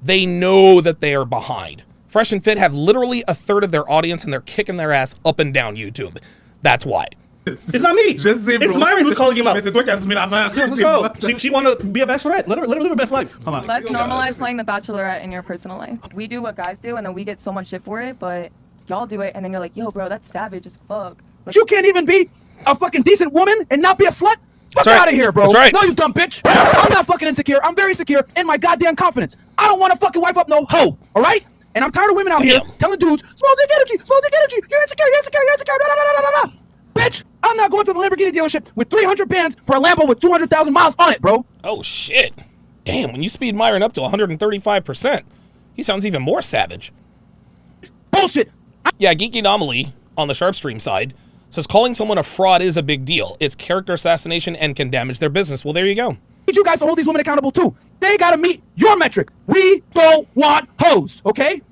They know that they are behind. Fresh and Fit have literally a third of their audience and they're kicking their ass up and down YouTube. That's why. It's not me. It's Myron who's calling him out. Let's go. She want to be a bachelorette. Let her live her best life. Come on. Let's normalize playing the Bachelorette in your personal life. We do what guys do, and then we get so much shit for it, but y'all do it, and then you're like, yo, bro, that's savage as fuck. But you can't even be a fucking decent woman and not be a slut? Fuck out of here, bro. That's right. No, you dumb bitch. I'm not fucking insecure. I'm very secure in my goddamn confidence. I don't want to fucking wipe up no hoe, all right? And I'm tired of women out here telling dudes, small dick energy, you're insecure, blah, blah, blah, blah. Bitch, I'm not going to the Lamborghini dealership with 300 bands for a Lambo with 200,000 miles on it, bro. Oh, shit. Damn, when you speed Myron up to 135%, he sounds even more savage. It's bullshit. Yeah, Geeky Anomaly on the Sharp Stream side says calling someone a fraud is a big deal. It's character assassination and can damage their business. Well, there you go. Need you guys to hold these women accountable, too. They got to meet your metric. We don't want hoes, okay?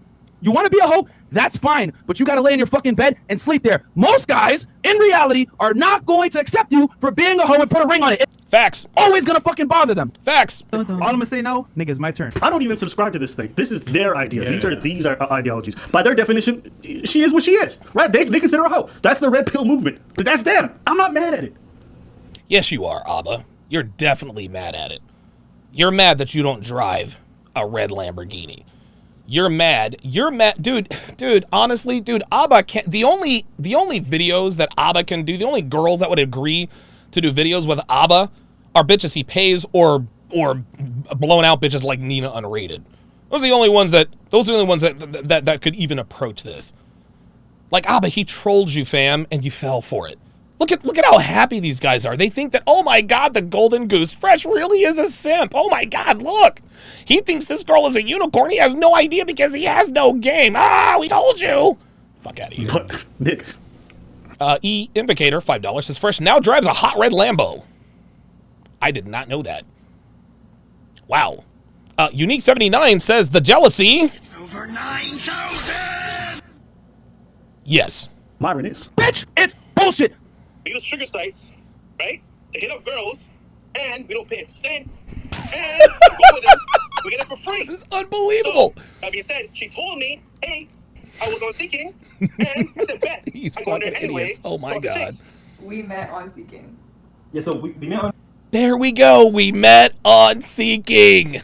You want to be a hoe? That's fine, but you got to lay in your fucking bed and sleep there. Most guys, in reality, are not going to accept you for being a hoe and put a ring on it. Facts. Always gonna fucking bother them. Facts. All I'm gonna say now, nigga, it's my turn. I don't even subscribe to this thing. This is their ideas. Yeah. These are ideologies. By their definition, she is what she is, right? They consider her a hoe. That's the red pill movement. But that's them. I'm not mad at it. Yes, you are, Abba. You're definitely mad at it. You're mad that you don't drive a red Lamborghini. You're mad, dude, honestly, dude, Abba can't, the only videos that Abba can do, the only girls that would agree to do videos with Abba are bitches he pays or blown out bitches like Nina Unrated. Those are the only ones that could even approach this. Like Abba, he trolled you, fam, and you fell for it. Look at how happy these guys are. They think that, oh my God, the golden goose, Fresh really is a simp. Oh my God, look. He thinks this girl is a unicorn. He has no idea because he has no game. Ah, we told you. Fuck out of here. But, Nick. E Invocator, $5, says Fresh now drives a hot red Lambo. I did not know that. Wow. Unique79 says the jealousy. It's over 9,000. Yes. Myron is. Bitch, it's bullshit. We use sugar sites, right, to hit up girls, and we don't pay a cent, and we go with them, we get it for free. This is unbelievable. So, that being said, she told me, hey, I was on Seeking, and I said, bet. These I'm going there fucking anyway. idiots. Oh my God. We met on Seeking. Yeah, so we met on... There we go. We met on Seeking.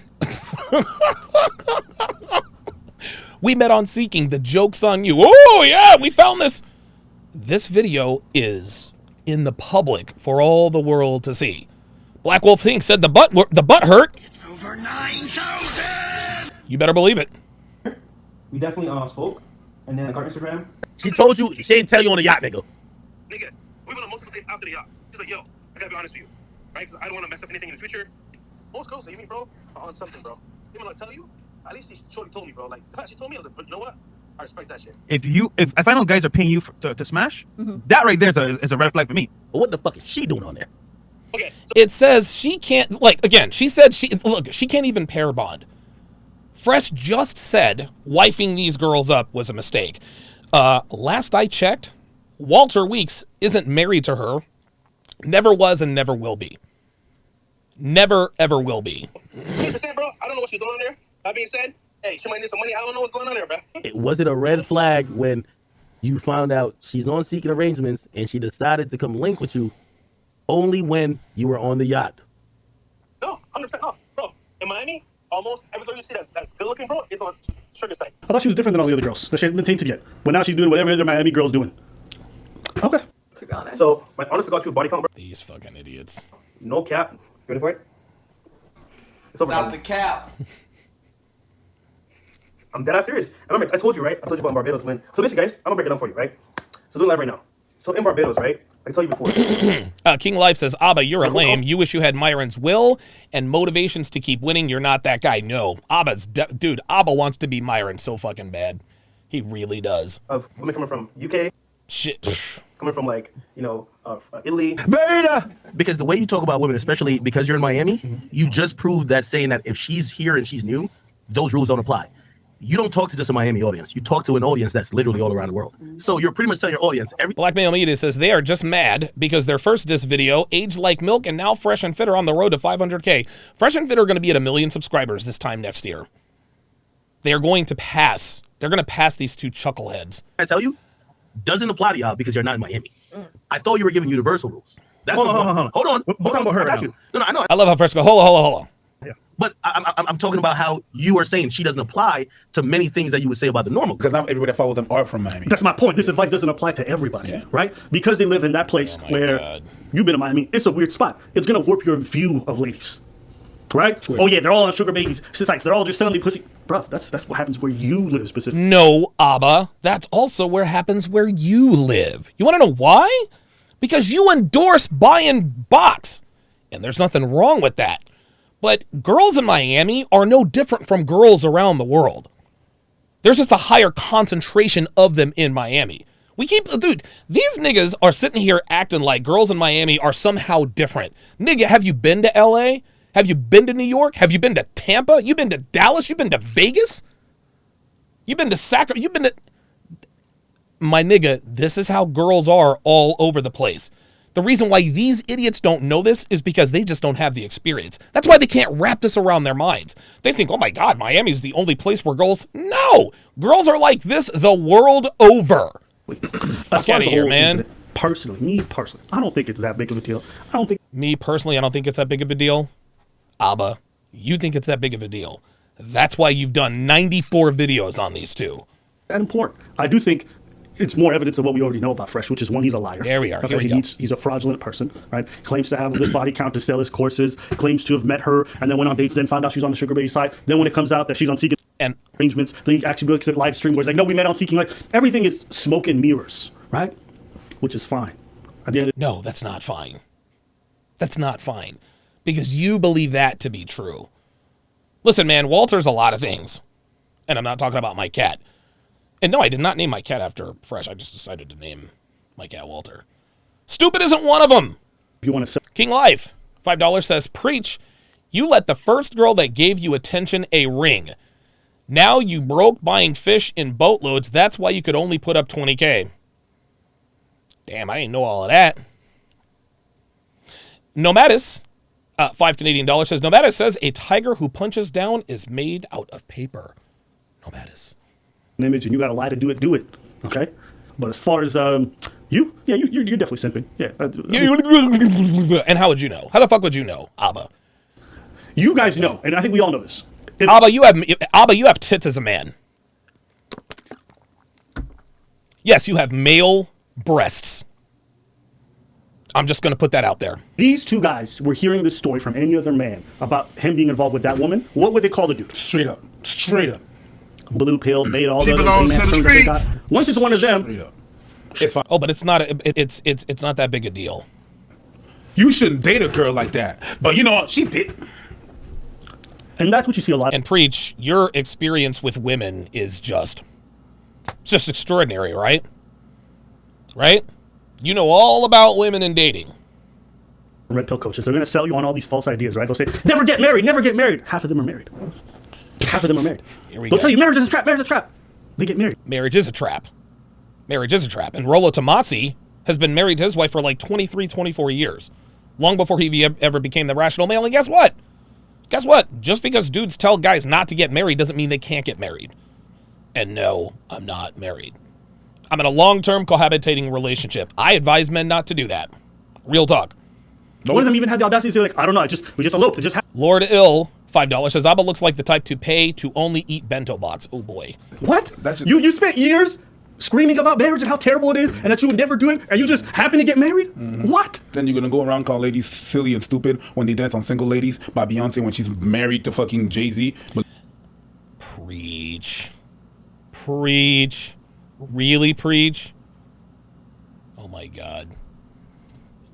We met on Seeking. The joke's on you. Oh, yeah, we found this. this video is in the public for all the world to see. Black Wolf Inc. said the butt hurt. It's over 9,000. You better believe it. We definitely spoke, and then I got Instagram. She told you, she didn't tell you on the yacht, nigga. Nigga, we went on multiple dates after the yacht. She's like, yo, I gotta be honest with you, right? Because I don't want to mess up anything in the future. Most girls, you mean, bro, are on something, bro. Even like tell you, at least she shorty told me, bro. Like, the fact she told me, I was like, but you know what? I respect that shit. If I know guys are paying you to smash, that right there is a red flag for me. But what the fuck is she doing on there? Okay. It says she can't, like, again, she said she can't even pair bond. Fresh just said wifing these girls up was a mistake. Last I checked, Walter Weeks isn't married to her. Never was and never will be. Never, ever will be. 100%, bro. I don't know what you're doing there. That being said, hey, she might need some money. I don't know what's going on there, bro. Was it a red flag when you found out she's on Seeking Arrangements and she decided to come link with you only when you were on the yacht? No, 100% no. Bro, in Miami, almost every girl you see that's good looking, bro, is on sugar site. I thought she was different than all the other girls that she hasn't been tainted yet. But now she's doing whatever other Miami girl's doing. Okay. To be honest. So, my honest got you a body count, bro. These fucking idiots. No cap. Ready for it? It's over. Stop the cap. I'm dead ass serious. I remember, I told you, right? I told you about Barbados, man. So basically, guys, I'm gonna break it down for you, right? So do it live right now. So in Barbados, right? I told you before. King Life says, Abba, you're a lame. You wish you had Myron's will and motivations to keep winning. You're not that guy. No. Dude, Abba wants to be Myron so fucking bad. He really does. Of women coming from UK. Shit. Coming from, like, you know, Italy. Beta! Because the way you talk about women, especially because you're in Miami, you just proved that saying that if she's here and she's new, those rules don't apply. You don't talk to just a Miami audience. You talk to an audience that's literally all around the world. So you're pretty much telling your audience Black Male Media says they are just mad because their first diss video aged like milk and now Fresh and Fit are on the road to 500K. Fresh and Fit are going to be at 1 million subscribers this time next year. They are going to pass. They're going to pass these two chuckleheads. I tell you, doesn't apply to y'all because you're not in Miami. I thought you were giving universal rules. That's Hold on. Hold on. We're talking about her I got right you. No, I know. I love how Fresh go, hold on. But I'm talking about how you are saying she doesn't apply to many things that you would say about the normal. Because not everybody that follows them are from Miami. That's my point. This advice doesn't apply to everybody, right? Because they live in that place where you've been in Miami. It's a weird spot. It's gonna warp your view of ladies, right? Oh yeah, they're all on sugar babies. Sites. They're all just selling the pussy, bro. That's what happens where you live specifically. No, Abba. That's also where happens where you live. You want to know why? Because you endorse buying box, and there's nothing wrong with that. But girls in Miami are no different from girls around the world. There's just a higher concentration of them in Miami. Dude, these niggas are sitting here acting like girls in Miami are somehow different. Nigga, have you been to LA? Have you been to New York? Have you been to Tampa? You been to Dallas? You been to Vegas? You been to Sacramento? You been to... My nigga, this is how girls are all over the place. The reason why these idiots don't know this is because they just don't have the experience. That's why they can't wrap this around their minds. They think, oh my God, Miami is the only place where girls... No! Girls are like this the world over. Fuck out of here, man. Me personally, I don't think it's that big of a deal. Me personally, I don't think it's that big of a deal. Abba, you think it's that big of a deal. That's why you've done 94 videos on these two. That important. I do think it's more evidence of what we already know about Fresh, which is one, he's a liar. There we are. Okay, he's a fraudulent person, right? Claims to have this body count to sell his courses, claims to have met her, and then went on dates, then found out she's on the sugar baby side. Then when it comes out that she's on Seeking Arrangements, then he actually looks at live stream where he's like, no, we met on Seeking. Like, everything is smoke and mirrors, right? Which is fine. No, that's not fine. That's not fine. Because you believe that to be true. Listen, man, Walter's a lot of things. And I'm not talking about my cat. And no, I did not name my cat after Fresh. I just decided to name my cat Walter. Stupid isn't one of them. If you want to King Life, $5 says, preach. You let the first girl that gave you attention a ring. Now you broke buying fish in boatloads. That's why you could only put up 20K. Damn, I didn't know all of that. Nomadis, $5 Canadian says, Nomadis says, a tiger who punches down is made out of paper. Nomadis. Image and you got to lie to do it, okay? But as far as you're definitely simping. Yeah. And how would you know? How the fuck would you know, Abba? You guys know, and I think we all know this. Abba, you have tits as a man. Yes, you have male breasts. I'm just going to put that out there. These two guys were hearing this story from any other man about him being involved with that woman. What would they call the dude? Straight up. Straight up. Blue pill, beta, all the other terms that they got. Once it's one of them. Oh, but it's not. It's not that big a deal. You shouldn't date a girl like that. But you know what? She did. And that's what you see a lot. And Preach, your experience with women is just extraordinary, right? Right? You know all about women and dating. Red pill coaches, they're going to sell you on all these false ideas, right? They'll say, never get married, never get married. Half of them are married. Half of them are married. They'll tell you marriage is a trap, marriage is a trap. They get married. Marriage is a trap. Marriage is a trap. And Rollo Tomasi has been married to his wife for like 23, 24 years. Long before he ever became the rational male. And guess what? Guess what? Just because dudes tell guys not to get married doesn't mean they can't get married. And no, I'm not married. I'm in a long-term cohabitating relationship. I advise men not to do that. Real talk. One of them even had the audacity to say, like, I don't know, we just eloped. It just happened. Lord Ill, $5, says, Abba looks like the type to pay to only eat bento box. Oh, boy. What? You spent years screaming about marriage and how terrible it is and that you would never do it, and you just happen to get married? Mm-hmm. What? Then you're gonna go around call ladies silly and stupid when they dance on Single Ladies by Beyonce when she's married to fucking Jay-Z. But Preach. Preach. Really preach? Oh my God.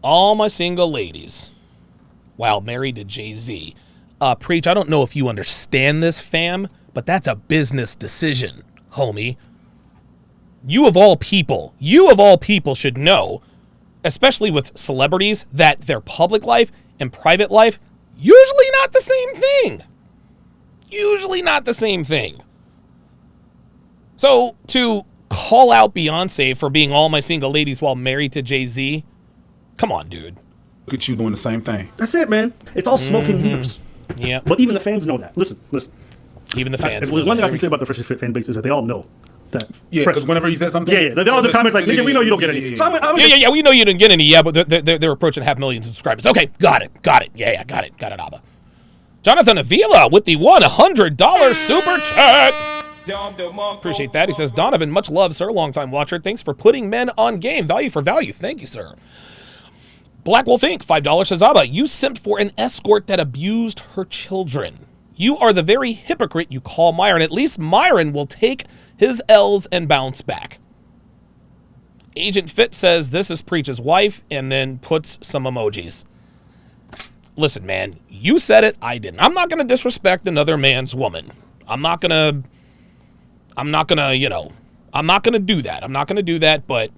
All my single ladies, while married to Jay-Z. Preach, I don't know if you understand this, fam, but that's a business decision, homie. You of all people should know, especially with celebrities, that their public life and private life, usually not the same thing. Usually not the same thing. So to call out Beyonce for being all my single ladies while married to Jay-Z, come on, dude. Look at you doing the same thing. That's it, man. It's all smoke and mirrors. Yeah. But even the fans know that. Listen. Even the fans. If there's one thing I can say about the Fresh fan base is that they all know that. Yeah, because whenever you said something. Yeah. All the comments like, nigga, we know you don't get any. So yeah, we know you didn't get any. Yeah, but they're approaching 500,000 subscribers. Okay, got it. Yeah, got it, Abba. Jonathan Avila with the $100 super chat. Appreciate that. He says, Donovan, much love, sir. Longtime watcher. Thanks for putting men on game. Value for value. Thank you, sir. Black Wolf Inc. $5 says, Abba, you simped for an escort that abused her children. You are the very hypocrite you call Myron. At least Myron will take his L's and bounce back. Agent Fit says, this is Preach's wife, and then puts some emojis. Listen, man, you said it, I didn't. I'm not going to disrespect another man's woman. I'm not going to do that. I'm not going to do that, but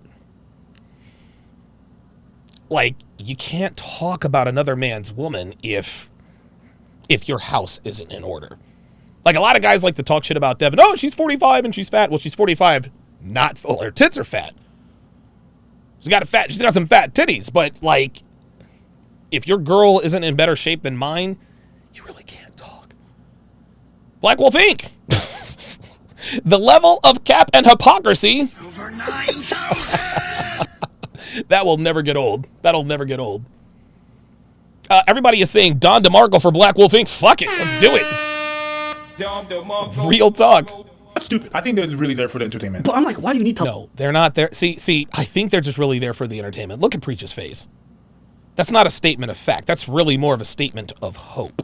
like, you can't talk about another man's woman if your house isn't in order. Like, a lot of guys like to talk shit about Devin. Oh, she's 45 and she's fat. Well, she's 45, not full. Her tits are fat. She's got some fat titties, but like, if your girl isn't in better shape than mine, you really can't talk. Black Wolf Inc. The level of cap and hypocrisy. Over 9,000. That will never get old. That'll never get old. Everybody is saying Don DeMarco for Black Wolf Inc. Fuck it. Let's do it. Real talk. That's stupid. I think they're really there for the entertainment. But I'm like, why do you need to? No, they're not there. See, I think they're just really there for the entertainment. Look at Preach's face. That's not a statement of fact. That's really more of a statement of hope.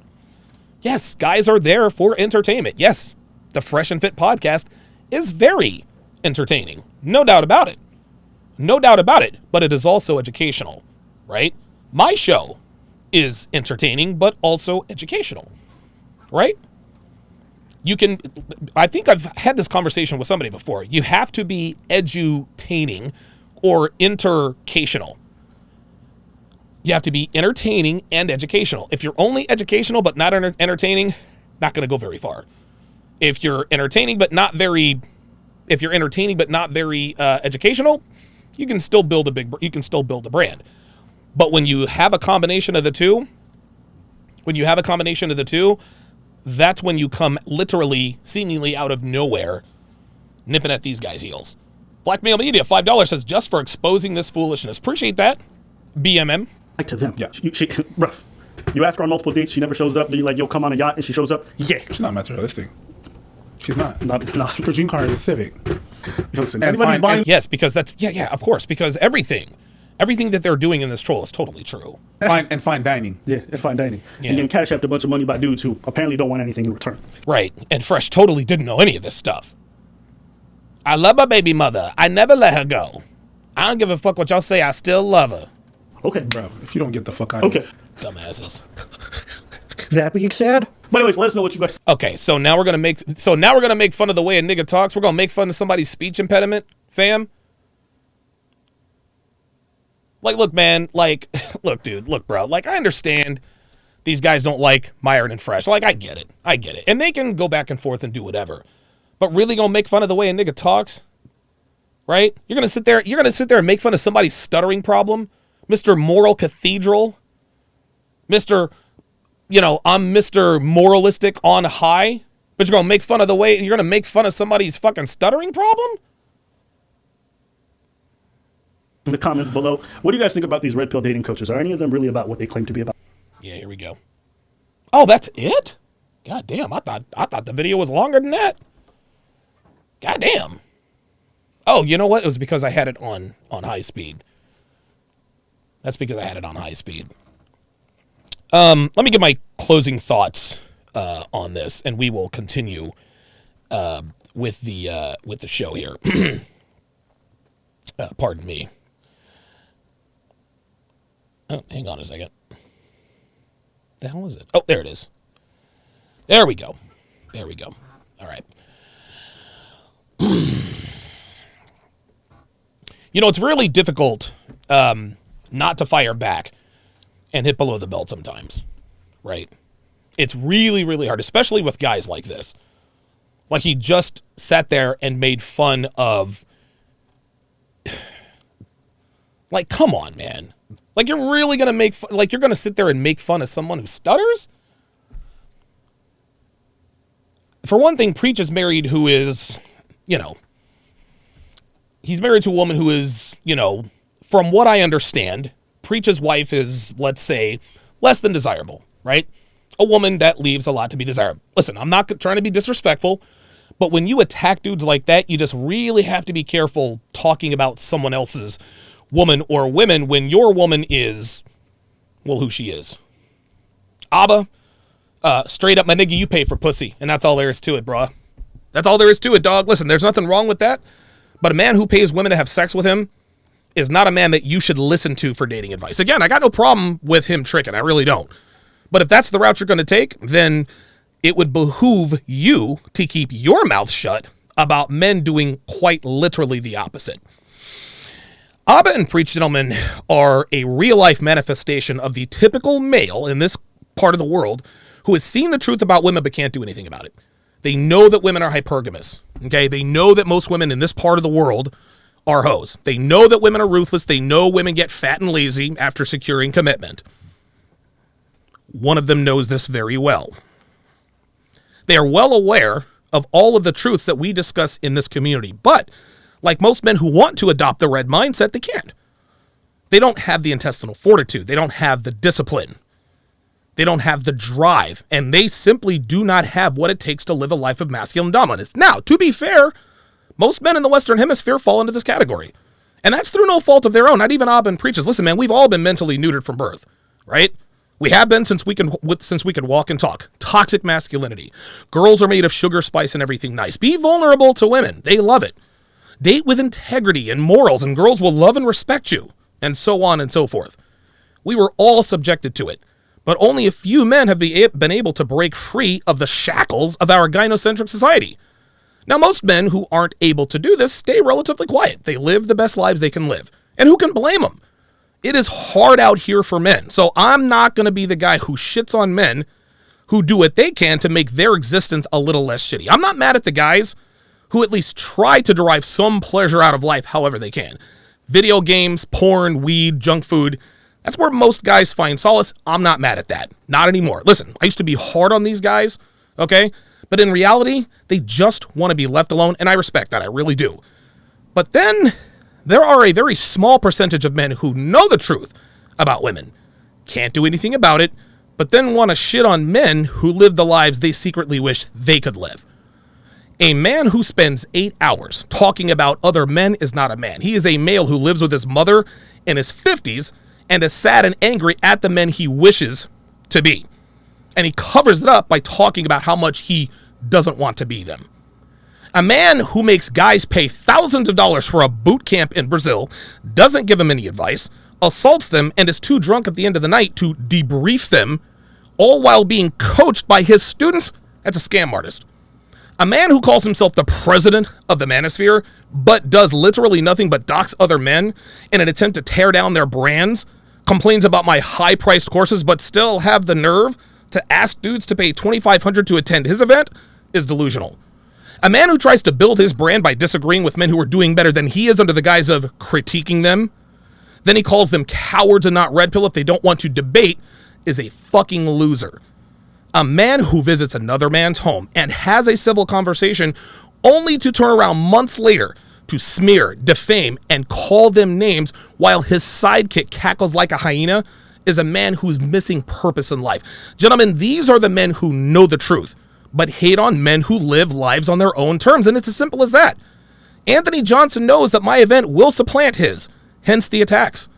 Yes, guys are there for entertainment. Yes, the Fresh and Fit podcast is very entertaining. No doubt about it. No doubt about it. But it is also educational, right? My show is entertaining, but also educational, right? I think I've had this conversation with somebody before. You have to be edutaining or intercational. You have to be entertaining and educational. If you're only educational but not entertaining, not going to go very far. If you're entertaining but not very educational, you can still build a brand. But when you have a combination of the two, that's when you come literally, seemingly out of nowhere, nipping at these guys' heels. Blackmail Media, $5 says, just for exposing this foolishness. Appreciate that. BMM. To them. Yeah. Rough. You ask her on multiple dates, she never shows up. Then you're like, yo, come on a yacht, and she shows up. Yeah. She's not materialistic. She's not. Not. Her dream car is a Civic. Listen, yes, because that's yeah, of course, because everything that they're doing in this troll is totally true. Fine dining. Yeah, and fine dining. Yeah. And getting cash after a bunch of money by dudes who apparently don't want anything in return. Right, and Fresh totally didn't know any of this stuff. I love my baby mother. I never let her go. I don't give a fuck what y'all say. I still love her. Okay, bro. If you don't get the fuck out of here. Dumbasses. That being said. But anyways, let us know what you guys. Okay, so now we're gonna make fun of the way a nigga talks. We're gonna make fun of somebody's speech impediment, fam. Like, look, man. Like, look, dude. Look, bro. Like, I understand these guys don't like Myron and Fresh. Like, I get it, and they can go back and forth and do whatever. But really gonna make fun of the way a nigga talks, right? You're gonna sit there and make fun of somebody's stuttering problem, Mr. Moral Cathedral, Mr. I'm Mr. Moralistic on high, but you're gonna make fun of somebody's fucking stuttering problem? In the comments below, what do you guys think about these red pill dating coaches? Are any of them really about what they claim to be about? Yeah, here we go. Oh, that's it? God damn, I thought the video was longer than that. God damn. Oh, you know what? It was because I had it on high speed. That's because I had it on high speed. Let me get my closing thoughts on this, and we will continue with the show here. Pardon me. Oh, hang on a second. The hell is it? Oh, there it is. There we go. All right. It's really difficult not to fire back and hit below the belt sometimes, right? It's really, really hard, especially with guys like this. Like, he just sat there and made fun of... Like, come on, man. Like, you're really going to you're going to sit there and make fun of someone who stutters? For one thing, Preach is married who is, he's married to a woman who is, from what I understand, Preach's wife is, let's say, less than desirable, right? A woman that leaves a lot to be desired. Listen, I'm not trying to be disrespectful, but when you attack dudes like that, you just really have to be careful talking about someone else's woman or women when your woman is, well, who she is. Abba, straight up, my nigga, you pay for pussy, and that's all there is to it, bruh. That's all there is to it, dog. Listen, there's nothing wrong with that, but a man who pays women to have sex with him is not a man that you should listen to for dating advice. Again, I got no problem with him tricking. I really don't. But if that's the route you're going to take, then it would behoove you to keep your mouth shut about men doing quite literally the opposite. Abba and Preach, gentlemen, are a real-life manifestation of the typical male in this part of the world who has seen the truth about women but can't do anything about it. They know that women are hypergamous, okay? They know that most women in this part of the world are hoes. They know that women are ruthless. They know women get fat and lazy after securing commitment. One of them knows this very well. They are well aware of all of the truths that we discuss in this community, but like most men who want to adopt the red mindset, they can't. They don't have the intestinal fortitude. They don't have the discipline. They don't have the drive, and they simply do not have what it takes to live a life of masculine dominance. Now, to be fair, most men in the Western Hemisphere fall into this category, and that's through no fault of their own. Not even Abba and Preaches. Listen, man, we've all been mentally neutered from birth, right? We have been since we could walk and talk. Toxic masculinity. Girls are made of sugar, spice, and everything nice. Be vulnerable to women. They love it. Date with integrity and morals, and girls will love and respect you, and so on and so forth. We were all subjected to it, but only a few men have been able to break free of the shackles of our gynocentric society. Now, most men who aren't able to do this stay relatively quiet. They live the best lives they can live. And who can blame them? It is hard out here for men. So I'm not going to be the guy who shits on men who do what they can to make their existence a little less shitty. I'm not mad at the guys who at least try to derive some pleasure out of life however they can. Video games, porn, weed, junk food, that's where most guys find solace. I'm not mad at that. Not anymore. Listen, I used to be hard on these guys, okay? But in reality, they just want to be left alone, and I respect that. I really do. But then there are a very small percentage of men who know the truth about women, can't do anything about it, but then want to shit on men who live the lives they secretly wish they could live. A man who spends 8 hours talking about other men is not a man. He is a male who lives with his mother in his 50s and is sad and angry at the men he wishes to be. And he covers it up by talking about how much he doesn't want to be them. A man who makes guys pay thousands of dollars for a boot camp in Brazil, doesn't give them any advice, assaults them, and is too drunk at the end of the night to debrief them, all while being coached by his students. That's a scam artist. A man who calls himself the president of the manosphere, but does literally nothing but dox other men in an attempt to tear down their brands, complains about my high-priced courses, but still have the nerve to ask dudes to pay $2,500 to attend his event, is delusional. A man who tries to build his brand by disagreeing with men who are doing better than he is under the guise of critiquing them, then he calls them cowards and not red pill if they don't want to debate, is a fucking loser. A man who visits another man's home and has a civil conversation only to turn around months later to smear, defame, and call them names while his sidekick cackles like a hyena is a man who's missing purpose in life. Gentlemen, these are the men who know the truth, but hate on men who live lives on their own terms, and it's as simple as that. Anthony Johnson knows that my event will supplant his, hence the attacks.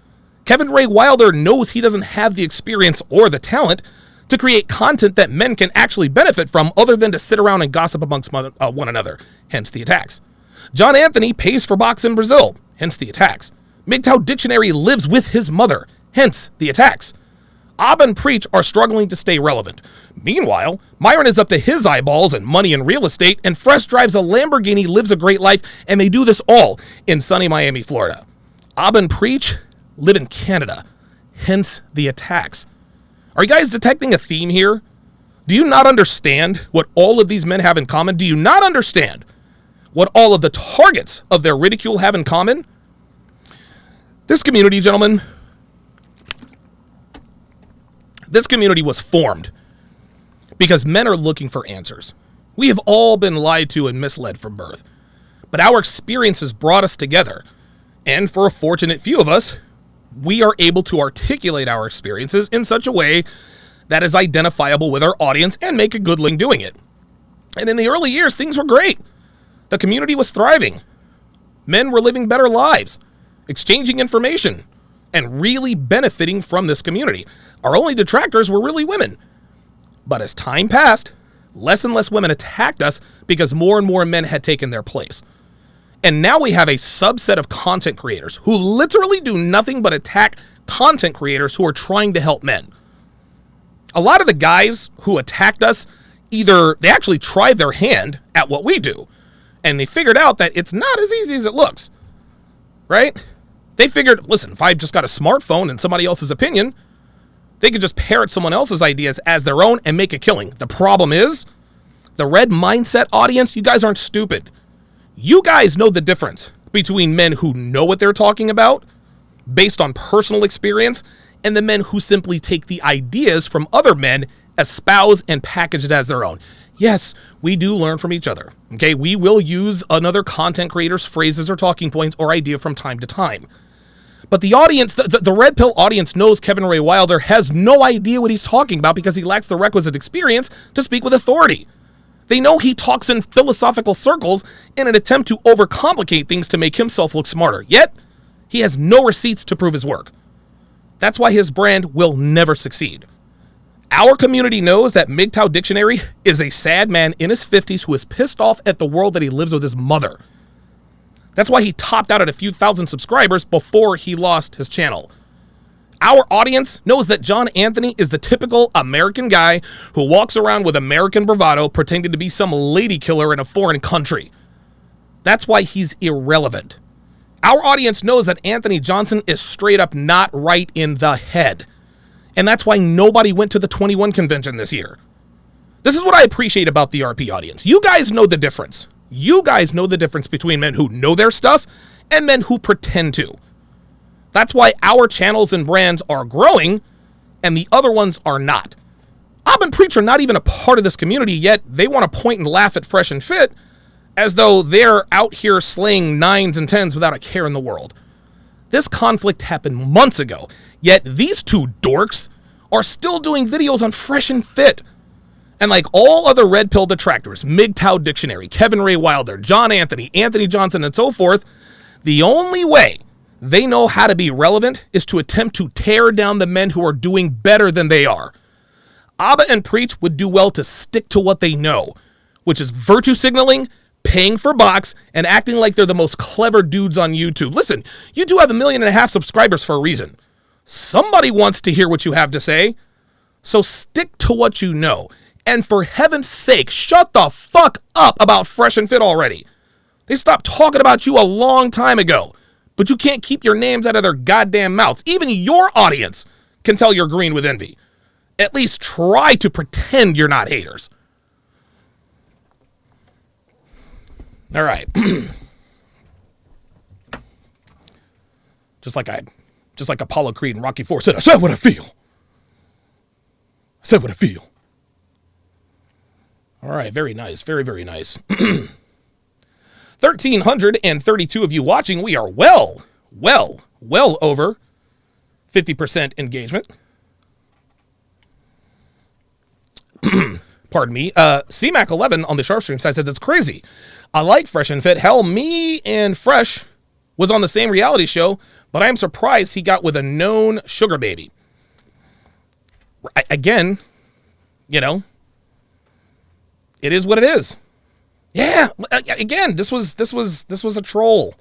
Kevin Ray Wilder knows he doesn't have the experience or the talent to create content that men can actually benefit from other than to sit around and gossip amongst one another, hence the attacks. John Anthony pays for box in Brazil, hence the attacks. MGTOW Dictionary lives with his mother, hence the attacks. Ab and Preach are struggling to stay relevant. Meanwhile, Myron is up to his eyeballs in money and real estate, and Fresh drives a Lamborghini, lives a great life, and they do this all in sunny Miami, Florida. Ab and Preach live in Canada, hence the attacks. Are you guys detecting a theme here? Do you not understand what all of these men have in common? Do you not understand what all of the targets of their ridicule have in common? This community, gentlemen, this community was formed because men are looking for answers. We have all been lied to and misled from birth, but our experiences brought us together. And for a fortunate few of us, we are able to articulate our experiences in such a way that is identifiable with our audience and make a good living doing it. And in the early years, things were great. The community was thriving. Men were living better lives, exchanging information, and really benefiting from this community. Our only detractors were really women. But as time passed, less and less women attacked us because more and more men had taken their place. And now we have a subset of content creators who literally do nothing but attack content creators who are trying to help men. A lot of the guys who attacked us, either they actually tried their hand at what we do, and they figured out that it's not as easy as it looks, right? They figured, listen, if I've just got a smartphone and somebody else's opinion, they could just parrot someone else's ideas as their own and make a killing. The problem is, the red mindset audience, you guys aren't stupid. You guys know the difference between men who know what they're talking about based on personal experience and the men who simply take the ideas from other men, espouse, and package it as their own. Yes, we do learn from each other. Okay, we will use another content creator's phrases or talking points or idea from time to time. But the audience, the red pill audience knows Kevin Ray Wilder has no idea what he's talking about because he lacks the requisite experience to speak with authority. They know he talks in philosophical circles in an attempt to overcomplicate things to make himself look smarter. Yet, he has no receipts to prove his work. That's why his brand will never succeed. Our community knows that MGTOW Dictionary is a sad man in his 50s who is pissed off at the world that he lives with his mother. That's why he topped out at a few thousand subscribers before he lost his channel. Our audience knows that John Anthony is the typical American guy who walks around with American bravado pretending to be some lady killer in a foreign country. That's why he's irrelevant. Our audience knows that Anthony Johnson is straight up not right in the head. And that's why nobody went to the 21 convention this year. This is what I appreciate about the RP audience. You guys know the difference. You guys know the difference between men who know their stuff and men who pretend to. That's why our channels and brands are growing and the other ones are not. Ab and Preach are not even a part of this community, yet they want to point and laugh at Fresh and Fit as though they're out here slaying 9s and 10s without a care in the world. This conflict happened months ago, yet these two dorks are still doing videos on Fresh and Fit. And like all other red pill detractors, MGTOW Dictionary, Kevin Ray Wilder, John Anthony, Anthony Johnson, and so forth, the only way they know how to be relevant is to attempt to tear down the men who are doing better than they are. Abba and Preach would do well to stick to what they know, which is virtue signaling, paying for box, and acting like they're the most clever dudes on YouTube. Listen, you do have 1.5 million subscribers for a reason. Somebody wants to hear what you have to say, so stick to what you know. And for heaven's sake, shut the fuck up about Fresh and Fit already. They stopped talking about you a long time ago, but you can't keep your names out of their goddamn mouths. Even your audience can tell you're green with envy. At least try to pretend you're not haters. All right. just like Apollo Creed and Rocky IV said, I said what I feel. I said what I feel. All right, very nice. Very, very nice. 1,332 of you watching. We are well over 50% engagement. Pardon me. CMAC11 on the Sharpstream side says it's crazy. I like Fresh and Fit. Hell, me and Fresh was on the same reality show, but I am surprised he got with a known sugar baby. Again, you know, it is what it is. Yeah. Again, this was a troll.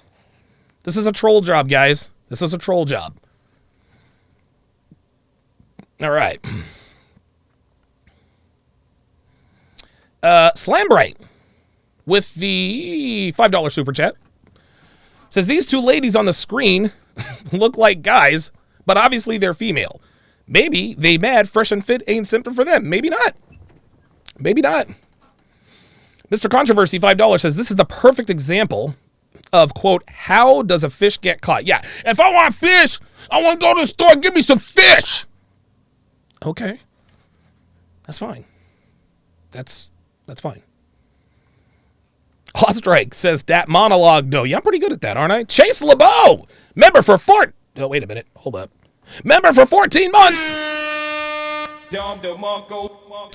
This is a troll job, guys. This is a troll job. All right. Slambright with the $5 super chat says these two ladies on the screen look like guys, but obviously they're female. Maybe they mad Fresh and Fit ain't simping for them. Maybe not. Maybe not. Mr. Controversy $5 says this is the perfect example of, quote, how does a fish get caught? Yeah, if I want fish, I want to go to the store and give me some fish. Okay. That's fine. That's fine. Ostrike says that monologue, though. Yeah, I'm pretty good at that, aren't I? Chase LeBeau, member for Oh, wait a minute. Hold up. Member for 14 months.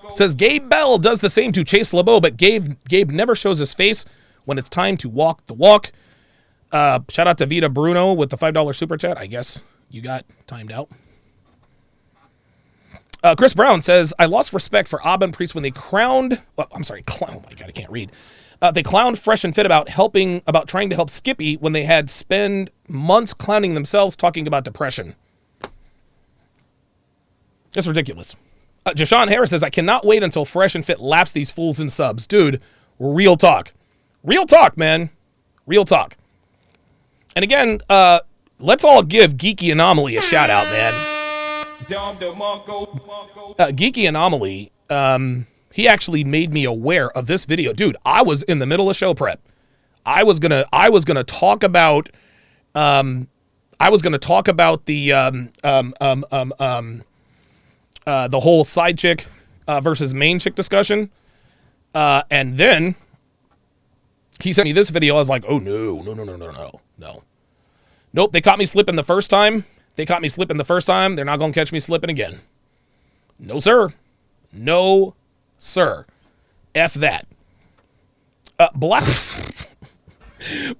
Says Gabe Bell does the same to Chase LeBeau, but Gabe never shows his face when it's time to walk the walk. Shout out to Vita Bruno with the $5 super chat. I guess you got timed out. Chris Brown says, I lost respect for Abba and Priest when they crowned... Oh my God, I can't read. They clowned Fresh and Fit about trying to help Skippy when they had spent months clowning themselves talking about depression. It's ridiculous. Jashawn Harris says, I cannot wait until Fresh and Fit laps these fools in subs. Dude, real talk. Real talk, man. Real talk. And again, let's all give Geeky Anomaly a shout out, man. Geeky Anomaly, he actually made me aware of this video. Dude, I was in the middle of show prep. I was gonna talk about the whole side chick versus main chick discussion. And then he sent me this video. I was like, oh no. Nope, they caught me slipping the first time. They're not going to catch me slipping again. No, sir. No, sir. F that. Black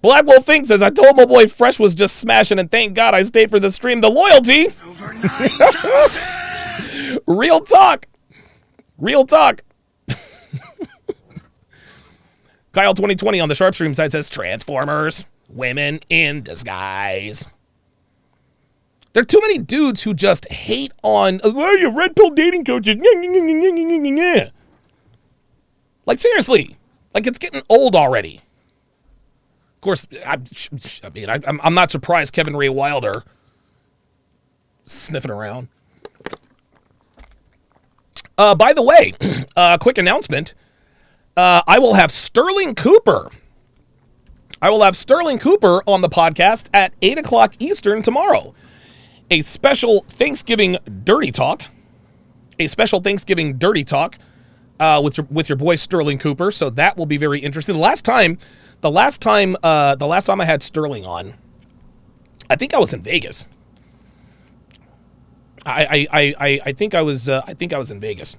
Wolf Fink says, I told my boy Fresh was just smashing, and thank God I stayed for the stream. The loyalty. Real talk. Real talk. Kyle 2020 on the Sharpstream side says, Transformers, women in disguise. There are too many dudes who just hate on, you red pill dating coaches. Like, seriously. Like, it's getting old already. Of course, I'm not surprised Kevin Ray Wilder sniffing around. By the way, quick announcement. I will have Sterling Cooper. on the podcast at 8 o'clock Eastern tomorrow. A special Thanksgiving dirty talk. With your boy Sterling Cooper. So that will be very interesting. The last time I had Sterling on, I think I was in Vegas. I think I was in Vegas.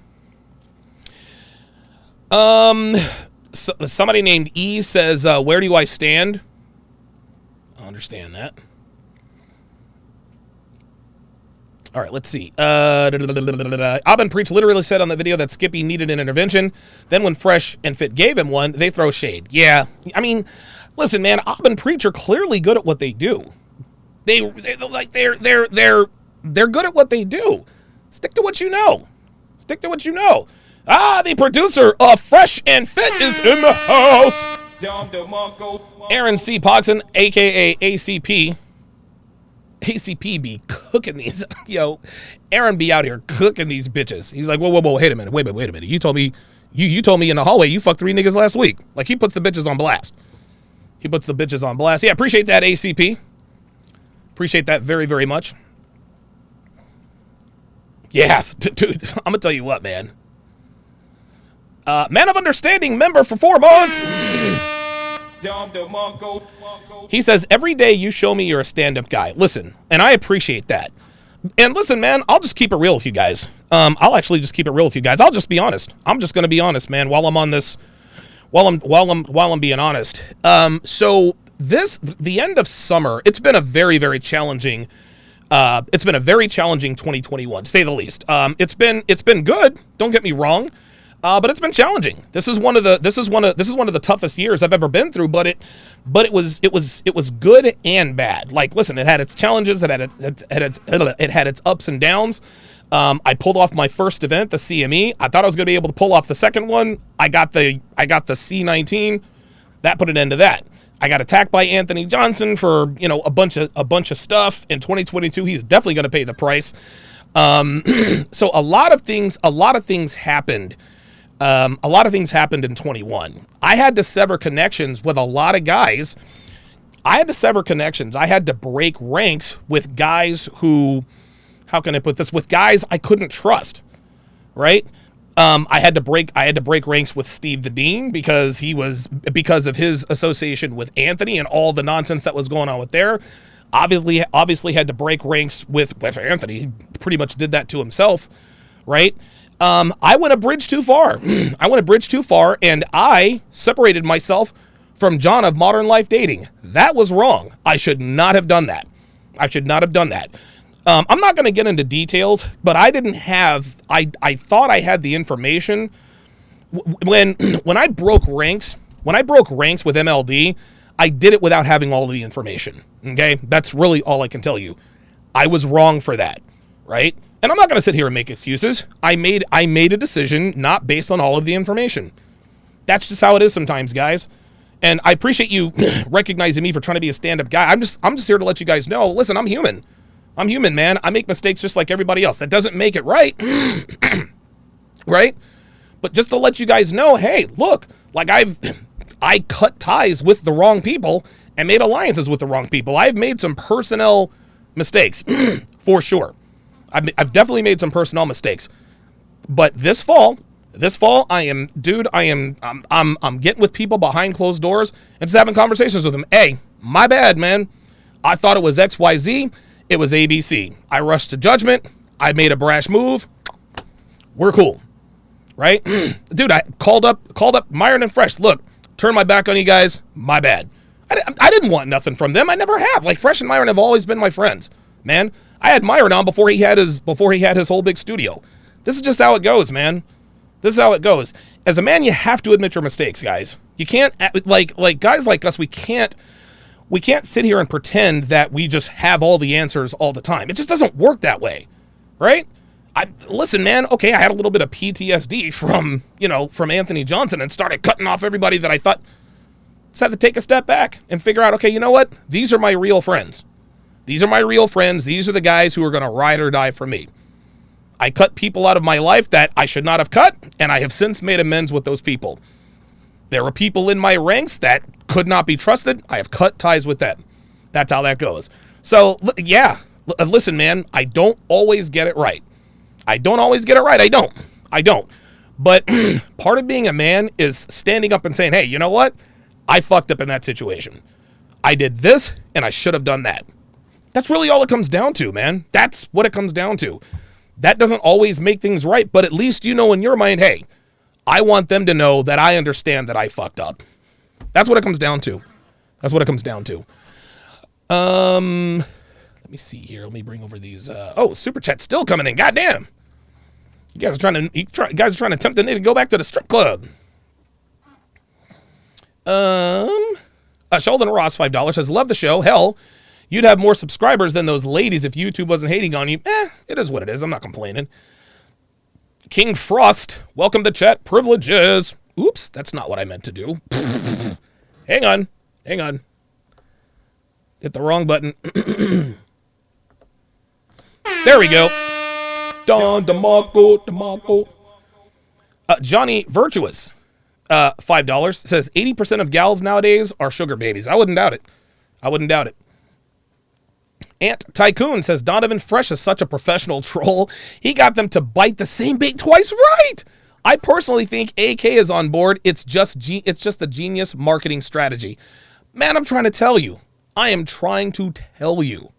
Somebody named E says, where do I stand? I understand that. All right, let's see. Aben Preach literally said on the video that Skippy needed an intervention. Then when Fresh and Fit gave him one, they throw shade. Yeah, I mean, listen, man, Aben Preach are clearly good at what they do. They're good at what they do. Stick to what you know. Stick to what you know. The producer of Fresh and Fit is in the house. Aaron C. Pogson, a.k.a. ACP. ACP be cooking these. Yo, Aaron be out here cooking these bitches. He's like, whoa, wait a minute. Wait a minute. You told me in the hallway you fucked 3 niggas last week. Like, he puts the bitches on blast. Yeah, appreciate that, ACP. Appreciate that very, very much. Yes, dude, I'm going to tell you what, man. Man of Understanding member for 4 months. He says, every day you show me you're a stand-up guy. Listen, and I appreciate that. And listen, man, I'll just keep it real with you guys. I'll actually just keep it real with you guys. I'll just be honest. I'm just going to be honest, man, while I'm on this, while I'm being honest. So the end of summer, it's been a very, very challenging 2021, to say the least. It's been good. Don't get me wrong. But it's been challenging. This is one of the toughest years I've ever been through. But it was good and bad. Like, listen, it had its challenges. It had its ups and downs. I pulled off my first event, the CME. I thought I was going to be able to pull off the second one. I got the C19. That put an end to that. I got attacked by Anthony Johnson for a bunch of stuff. In 2022, he's definitely going to pay the price. So a lot of things happened. A lot of things happened in 21. I had to sever connections with a lot of guys. I had to break ranks with guys who, how can I put this? With guys I couldn't trust, right? I had to break ranks with Steve the Dean because of his association with Anthony and all the nonsense that was going on with there. Obviously had to break ranks with Anthony. He pretty much did that to himself, right? I went a bridge too far. And I separated myself from John of Modern Life Dating. That was wrong. I should not have done that. I'm not going to get into details, but I thought I had the information. When I broke ranks with MLD, I did it without having all of the information. Okay? That's really all I can tell you. I was wrong for that, right? And I'm not going to sit here and make excuses. I made a decision not based on all of the information. That's just how it is sometimes, guys. And I appreciate you recognizing me for trying to be a stand-up guy. I'm just here to let you guys know, listen, I'm human. I'm human, man. I make mistakes just like everybody else. That doesn't make it right. Right? But just to let you guys know, hey, look, like I cut ties with the wrong people and made alliances with the wrong people. I've made some personnel mistakes for sure. I've definitely made some personnel mistakes, but this fall, I'm getting with people behind closed doors and just having conversations with them. Hey, my bad, man. I thought it was XYZ. It was ABC. I rushed to judgment. I made a brash move. We're cool, right? Dude, I called up Myron and Fresh. Look, turn my back on you guys. My bad. I didn't want nothing from them. I never have. Like, Fresh and Myron have always been my friends, man. I had Myron on before he had his whole big studio. This is just how it goes, man. This is how it goes. As a man, you have to admit your mistakes, guys. You can't, like guys like us, we can't sit here and pretend that we just have all the answers all the time. It just doesn't work that way, right? Listen, man, okay, I had a little bit of PTSD from Anthony Johnson and started cutting off everybody that I thought. Just had to take a step back and figure out, okay, you know what? These are my real friends. These are my real friends. These are the guys who are going to ride or die for me. I cut people out of my life that I should not have cut, and I have since made amends with those people. There were people in my ranks that could not be trusted. I have cut ties with them. That's how that goes. So, yeah, listen, man, I don't always get it right. I don't. But part of being a man is standing up and saying, hey, you know what? I fucked up in that situation. I did this, and I should have done that. That's really all it comes down to, man. That's what it comes down to. That doesn't always make things right, but at least you know in your mind, hey, I want them to know that I understand that I fucked up. That's what it comes down to. That's what it comes down to. Let me see here. Let me bring over these. Super chat's still coming in. Goddamn. You guys are trying to tempt the nigga to go back to the strip club. Sheldon Ross, $5 says, love the show. Hell, you'd have more subscribers than those ladies if YouTube wasn't hating on you. It is what it is. I'm not complaining. King Frost, welcome to chat. Privileges. Oops, that's not what I meant to do. Hang on. Hit the wrong button. There we go. Don DeMarco. Johnny Virtuous, $5 says 80% of gals nowadays are sugar babies. I wouldn't doubt it. Ant Tycoon says Donovan Fresh is such a professional troll. He got them to bite the same bait twice right. I personally think AK is on board. It's just a genius marketing strategy. Man, I'm trying to tell you. I am trying to tell you.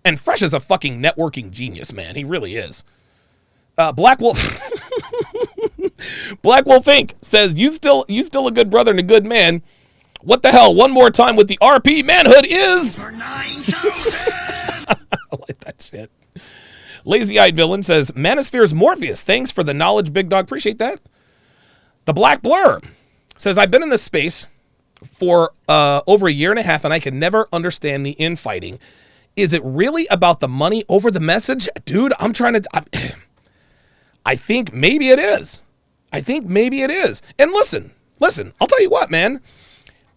And Fresh is a fucking networking genius, man. He really is. Black Wolf Inc. says, you still a good brother and a good man. What the hell? One more time with the RP. Manhood is... For 9,000! I like that shit. Lazy-Eyed Villain says, Manosphere's Morpheus. Thanks for the knowledge, Big Dog. Appreciate that. The Black Blur says, I've been in this space for over a year and a half, and I can never understand the infighting. Is it really about the money over the message? Dude, I think maybe it is. And listen, I'll tell you what, man.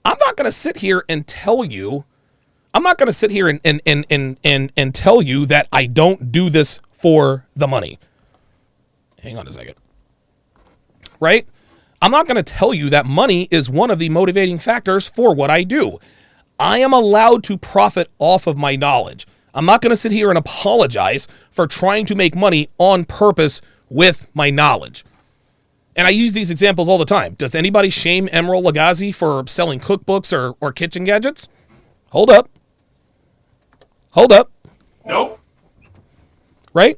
I'm not going to sit here and tell you, and tell you that I don't do this for the money. Hang on a second. Right? I'm not going to tell you that money is one of the motivating factors for what I do. I am allowed to profit off of my knowledge. I'm not going to sit here and apologize for trying to make money on purpose with my knowledge. And I use these examples all the time. Does anybody shame Emeril Lagasse for selling cookbooks or kitchen gadgets? Hold up. Nope. Right?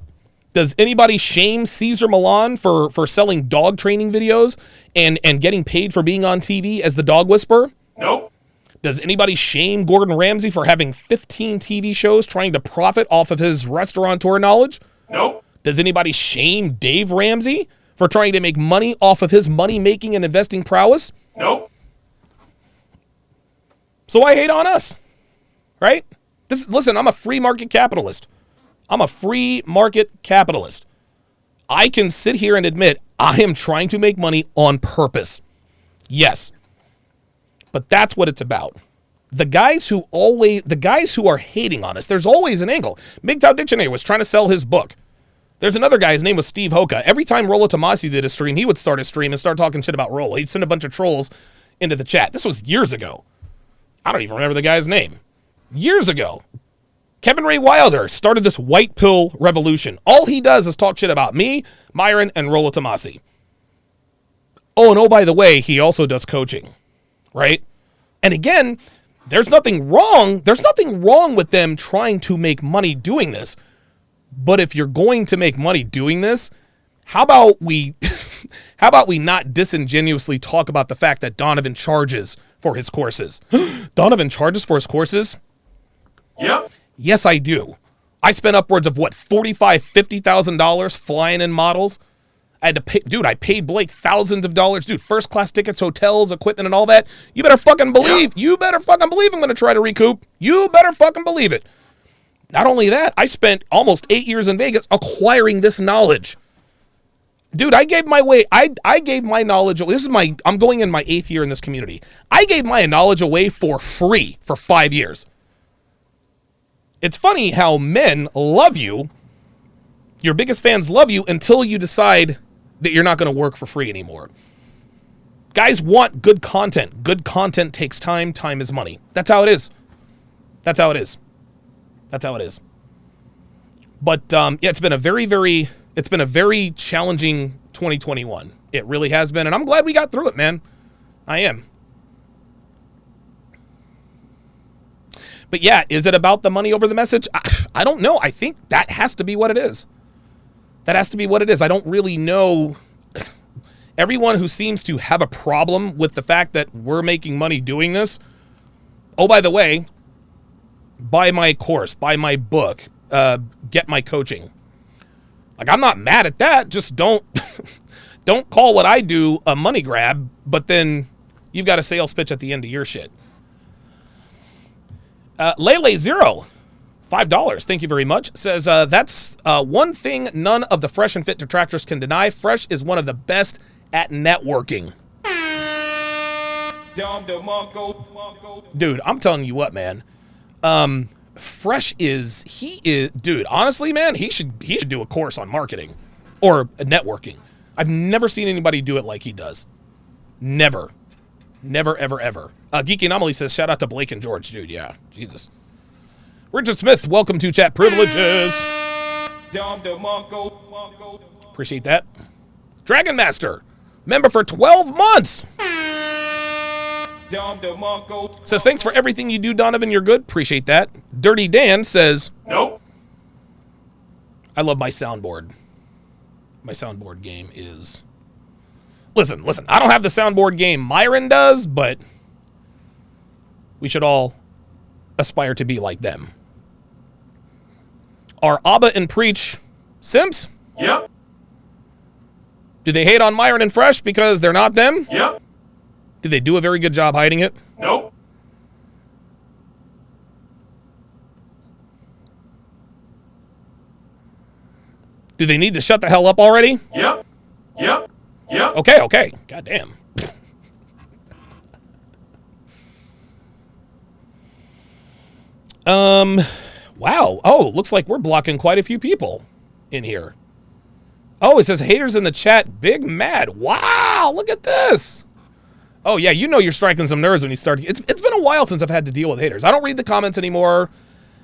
Does anybody shame Cesar Millan for selling dog training videos and getting paid for being on TV as the dog whisperer? Nope. Does anybody shame Gordon Ramsay for having 15 TV shows trying to profit off of his restaurateur knowledge? Nope. Does anybody shame Dave Ramsey for trying to make money off of his money-making and investing prowess? Nope. So I hate on us, right? Listen, I'm a free market capitalist. I can sit here and admit I am trying to make money on purpose. Yes. But that's what it's about. The guys who are hating on us, there's always an angle. MGTOW Dictionary was trying to sell his book. There's another guy, his name was Steve Hoka. Every time Rollo Tomasi did a stream, he would start a stream and start talking shit about Rollo. He'd send a bunch of trolls into the chat. This was years ago. I don't even remember the guy's name. Years ago. Kevin Ray Wilder started this white pill revolution. All he does is talk shit about me, Myron, and Rollo Tomasi. Oh, by the way, he also does coaching, right? And again, there's nothing wrong with them trying to make money doing this. But if you're going to make money doing this, how about we not disingenuously talk about the fact that Donovan charges for his courses? Donovan charges for his courses? Yep. Yes, I do. I spent upwards of $45,000, $50,000 flying in models. I had to pay, dude, I paid Blake thousands of dollars, dude, first class tickets, hotels, equipment, and all that. You better fucking believe, I'm going to try to recoup. You better fucking believe it. Not only that, I spent almost 8 years in Vegas acquiring this knowledge. Dude, I gave my knowledge, I'm going in my 8th year in this community. I gave my knowledge away for free for 5 years. It's funny how men love you, your biggest fans love you until you decide that you're not going to work for free anymore. Guys want good content. Good content takes time. Time is money. That's how it is. But yeah, it's been a very challenging 2021. It really has been, and I'm glad we got through it, man. I am. But yeah, is it about the money over the message? I don't know. I think that has to be what it is. I don't really know. everyone who seems to have a problem with the fact that we're making money doing this, oh, by the way, buy my course, buy my book, get my coaching. Like, I'm not mad at that. Just don't call what I do a money grab, but then you've got a sales pitch at the end of your shit. Lele Zero, $5. Thank you very much. Says, that's one thing none of the Fresh and Fit detractors can deny. Fresh is one of the best at networking. Dude, I'm telling you what, man. Fresh dude, honestly, man, he should do a course on marketing or networking. I've never seen anybody do it like he does. Never, ever, ever. Geeky Anomaly says, shout out to Blake and George, dude. Yeah, Jesus. Richard Smith, welcome to Chat Privileges. Appreciate that. Dragon Master, member for 12 months. Says, thanks for everything you do, Donovan. You're good. Appreciate that. Dirty Dan says, nope. I love my soundboard. My soundboard game is... Listen. I don't have the soundboard game Myron does, but we should all aspire to be like them. Are Abba and Preach simps? Yep. Do they hate on Myron and Fresh because they're not them? Yep. Did they do a very good job hiding it? Nope. Do they need to shut the hell up already? Yep. Okay. God damn. Wow. Oh, looks like we're blocking quite a few people in here. Oh, it says haters in the chat, big mad. Wow, look at this. Oh, yeah, you know you're striking some nerves when you start. It's been a while since I've had to deal with haters. I don't read the comments anymore.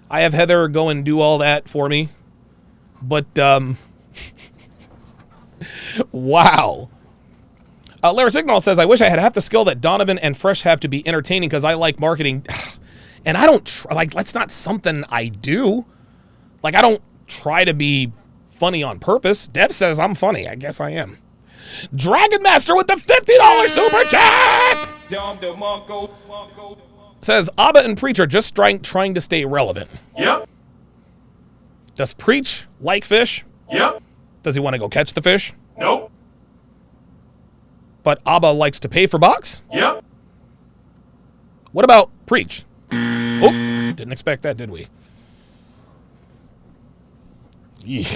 I have Heather go and do all that for me. But, wow. Larry Signal says, I wish I had half the skill that Donovan and Fresh have to be entertaining because I like marketing. And I don't, that's not something I do. Like, I don't try to be funny on purpose. Dev says I'm funny. I guess I am. Dragon Master with the $50 super chat says Abba and Preach are just trying to stay relevant. Yep. Does Preach like fish? Yep. Does he want to go catch the fish? Nope. But Abba likes to pay for box? Yep. What about Preach? Oh, didn't expect that, did we? Yeah.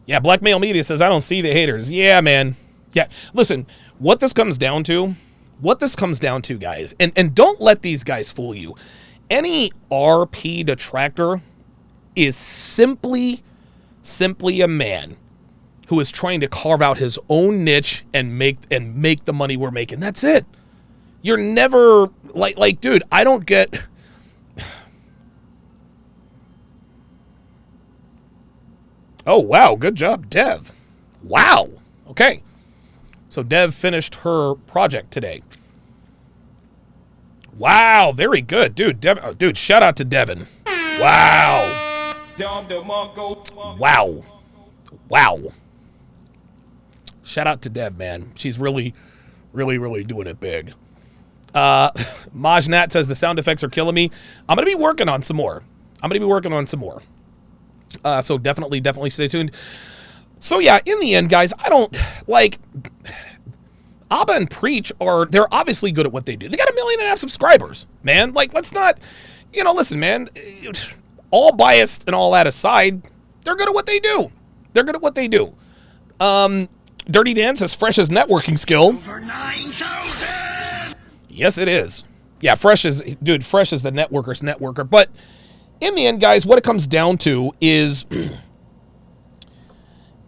Yeah, Blackmail Media says, I don't see the haters. Yeah, man. Yeah, listen, what this comes down to, guys, and don't let these guys fool you. Any RP detractor is simply a man who is trying to carve out his own niche and make the money we're making. That's it. You're never, like, dude, I don't get... Oh, wow. Good job, Dev. Wow. Okay. So Dev finished her project today. Wow. Very good. Dude, shout out to Devin. Wow. Wow. Shout out to Dev, man. She's really doing it big. Majnat says the sound effects are killing me. I'm going to be working on some more. So definitely stay tuned. So yeah, in the end, guys, I don't like Abba and Preach they're obviously good at what they do. They got 1.5 million subscribers, man. Like, let's not, listen, man, all biased and all that aside, they're good at what they do. Dirty Dan says Fresh is networking skill. Over 9,000. Yes, it is. Yeah, Fresh is the networker's networker. But in the end, guys, what it comes down to is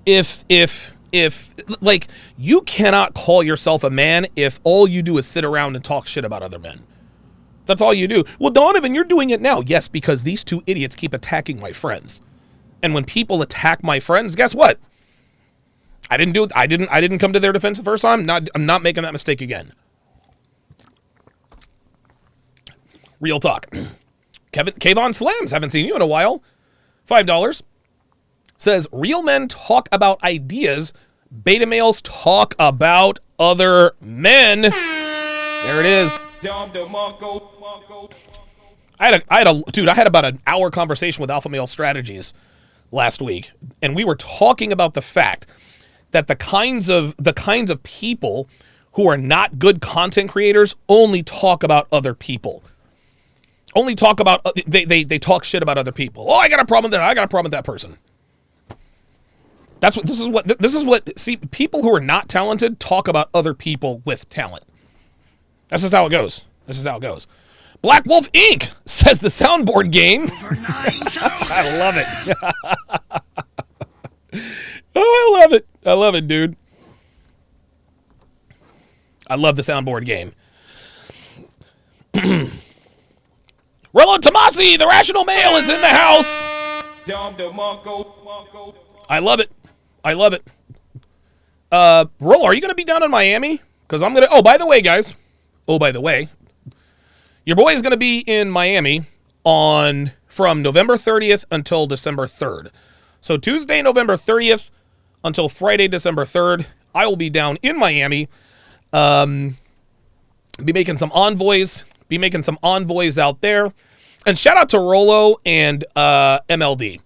if like, you cannot call yourself a man if all you do is sit around and talk shit about other men. That's all you do. Well, Donovan, you're doing it now. Yes, because these two idiots keep attacking my friends. And when people attack my friends, guess what? I didn't come to their defense the first time. I'm not making that mistake again. Real talk. Kayvon Slams, haven't seen you in a while. $5. Says, real men talk about ideas Beta males talk about other men. There it is. I had about an hour conversation with Alpha Male Strategies last week, and we were talking about the fact that the kinds of people who are not good content creators only talk about other people. Only talk about they talk shit about other people. Oh, I got a problem with that. I got a problem with that person. This is what see, people who are not talented talk about other people with talent. That's just how it goes. This is how it goes. Black Wolf Inc. says the soundboard game. I love it. Oh, I love it. I love it, dude. I love the soundboard game. Rollo Tomasi, the rational male, is in the house. I love it. I love it. Rollo, are you going to be down in Miami? Because I'm going to... Oh, by the way, guys. Oh, by the way. Your boy is going to be in Miami from November 30th until December 3rd. So Tuesday, November 30th until Friday, December 3rd, I will be down in Miami. Be making some envoys out there. And shout out to Rollo and MLD.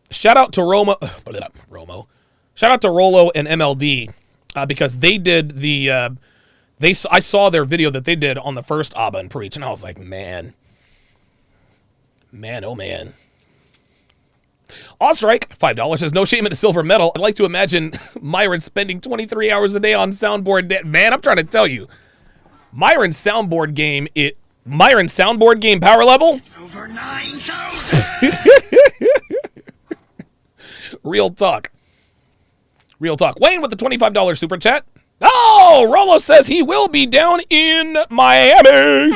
Shout out to Romo. Shout out to Rollo and MLD because they did the I saw their video that they did on the first Abba and Preach, and I was like, man, oh man. Ostrike, $5 says, no shame in the silver medal. I'd like to imagine Myron spending 23 hours a day on soundboard. Man, I'm trying to tell you, Myron's soundboard game power level. It's over 9,000. Real talk. Wayne with the $25 super chat. Oh, Rollo says he will be down in Miami.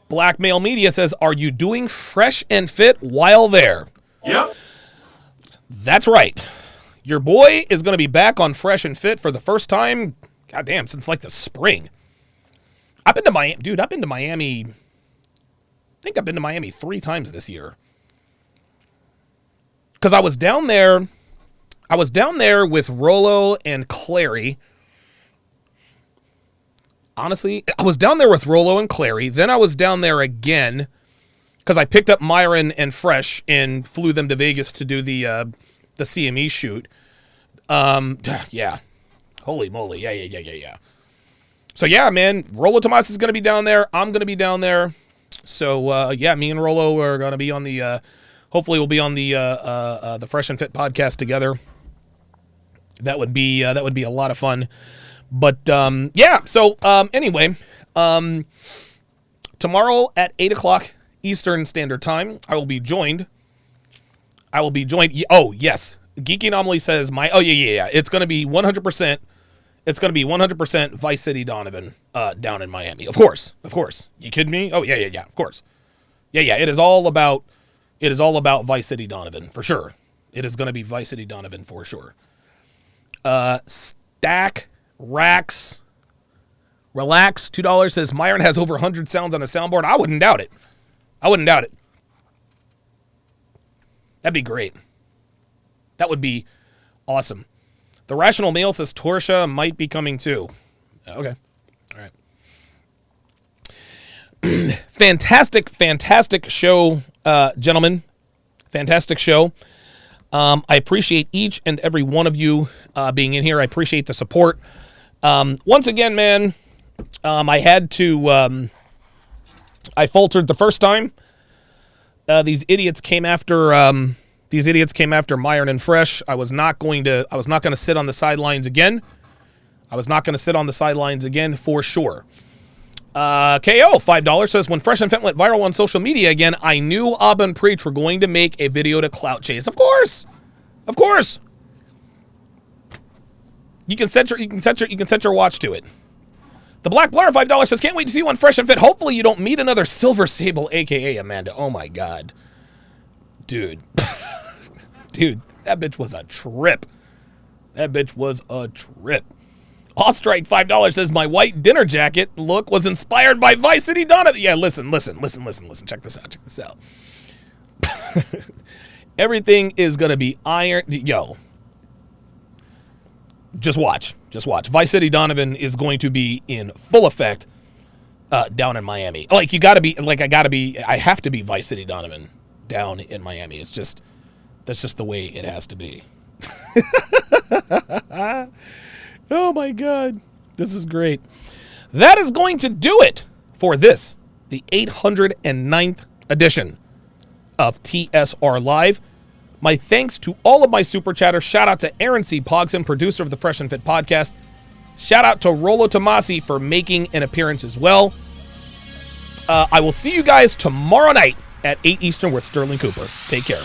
Blackmail Media says, are you doing Fresh and Fit while there? Yep. That's right. Your boy is going to be back on Fresh and Fit for the first time, goddamn, since like the spring. I've been to Miami. Dude, I've been to Miami. I think I've been to Miami 3 times this year. Because I was down there with Rollo and Clary. Honestly, I was down there with Rollo and Clary. Then I was down there again because I picked up Myron and Fresh and flew them to Vegas to do the CME shoot. Yeah. Holy moly. Yeah. So yeah, man, Rollo Tomas is going to be down there. I'm going to be down there. So yeah, me and Rollo are going to be on the hopefully we'll be on the Fresh and Fit podcast together. That would be a lot of fun. But yeah, so anyway, tomorrow at 8 o'clock Eastern Standard Time, I will be joined. Oh yes, Geeky Anomaly says yeah. It's gonna be 100%. It's gonna be 100% Vice City Donovan down in Miami. Of course. You kidding me? Oh yeah. Of course. Yeah. It is all about Vice City Donovan for sure. It is gonna be Vice City Donovan for sure. Stack Racks Relax, $2 says Myron has over 100 sounds on a soundboard. I wouldn't doubt it. That'd be great. That would be awesome. The Rational Male says Torsha might be coming too. Okay. All right. Fantastic show, gentlemen. Fantastic show. I appreciate each and every one of you being in here. I appreciate the support. Once again, man, I had to, I faltered the first time. These idiots came after Myron and Fresh. I was not going to sit on the sidelines again. For sure. KO, $5 says, when Fresh and Fit went viral on social media again, I knew Abba and Preach were going to make a video to clout chase. Of course. You can set your watch to it. The Black Blur, $5 says, can't wait to see you on Fresh and Fit. Hopefully you don't meet another Silver Sable, aka Amanda. Oh my god. Dude. Dude, that bitch was a trip. Ostrike, $5 says, my white dinner jacket look was inspired by Vice City Donna. Yeah, listen. Check this out. Everything is going to be iron. Yo. Just watch. Just watch. Vice City Donovan is going to be in full effect down in Miami. Like, you got to be, like, I have to be Vice City Donovan down in Miami. It's just, that's just the way it has to be. Oh my God. This is great. That is going to do it for this, the 809th edition of TSR Live. My thanks to all of my super chatters. Shout out to Aaron C. Pogson, producer of the Fresh and Fit podcast. Shout out to Rolo Tomasi for making an appearance as well. I will see you guys tomorrow night at 8 Eastern with Sterling Cooper. Take care.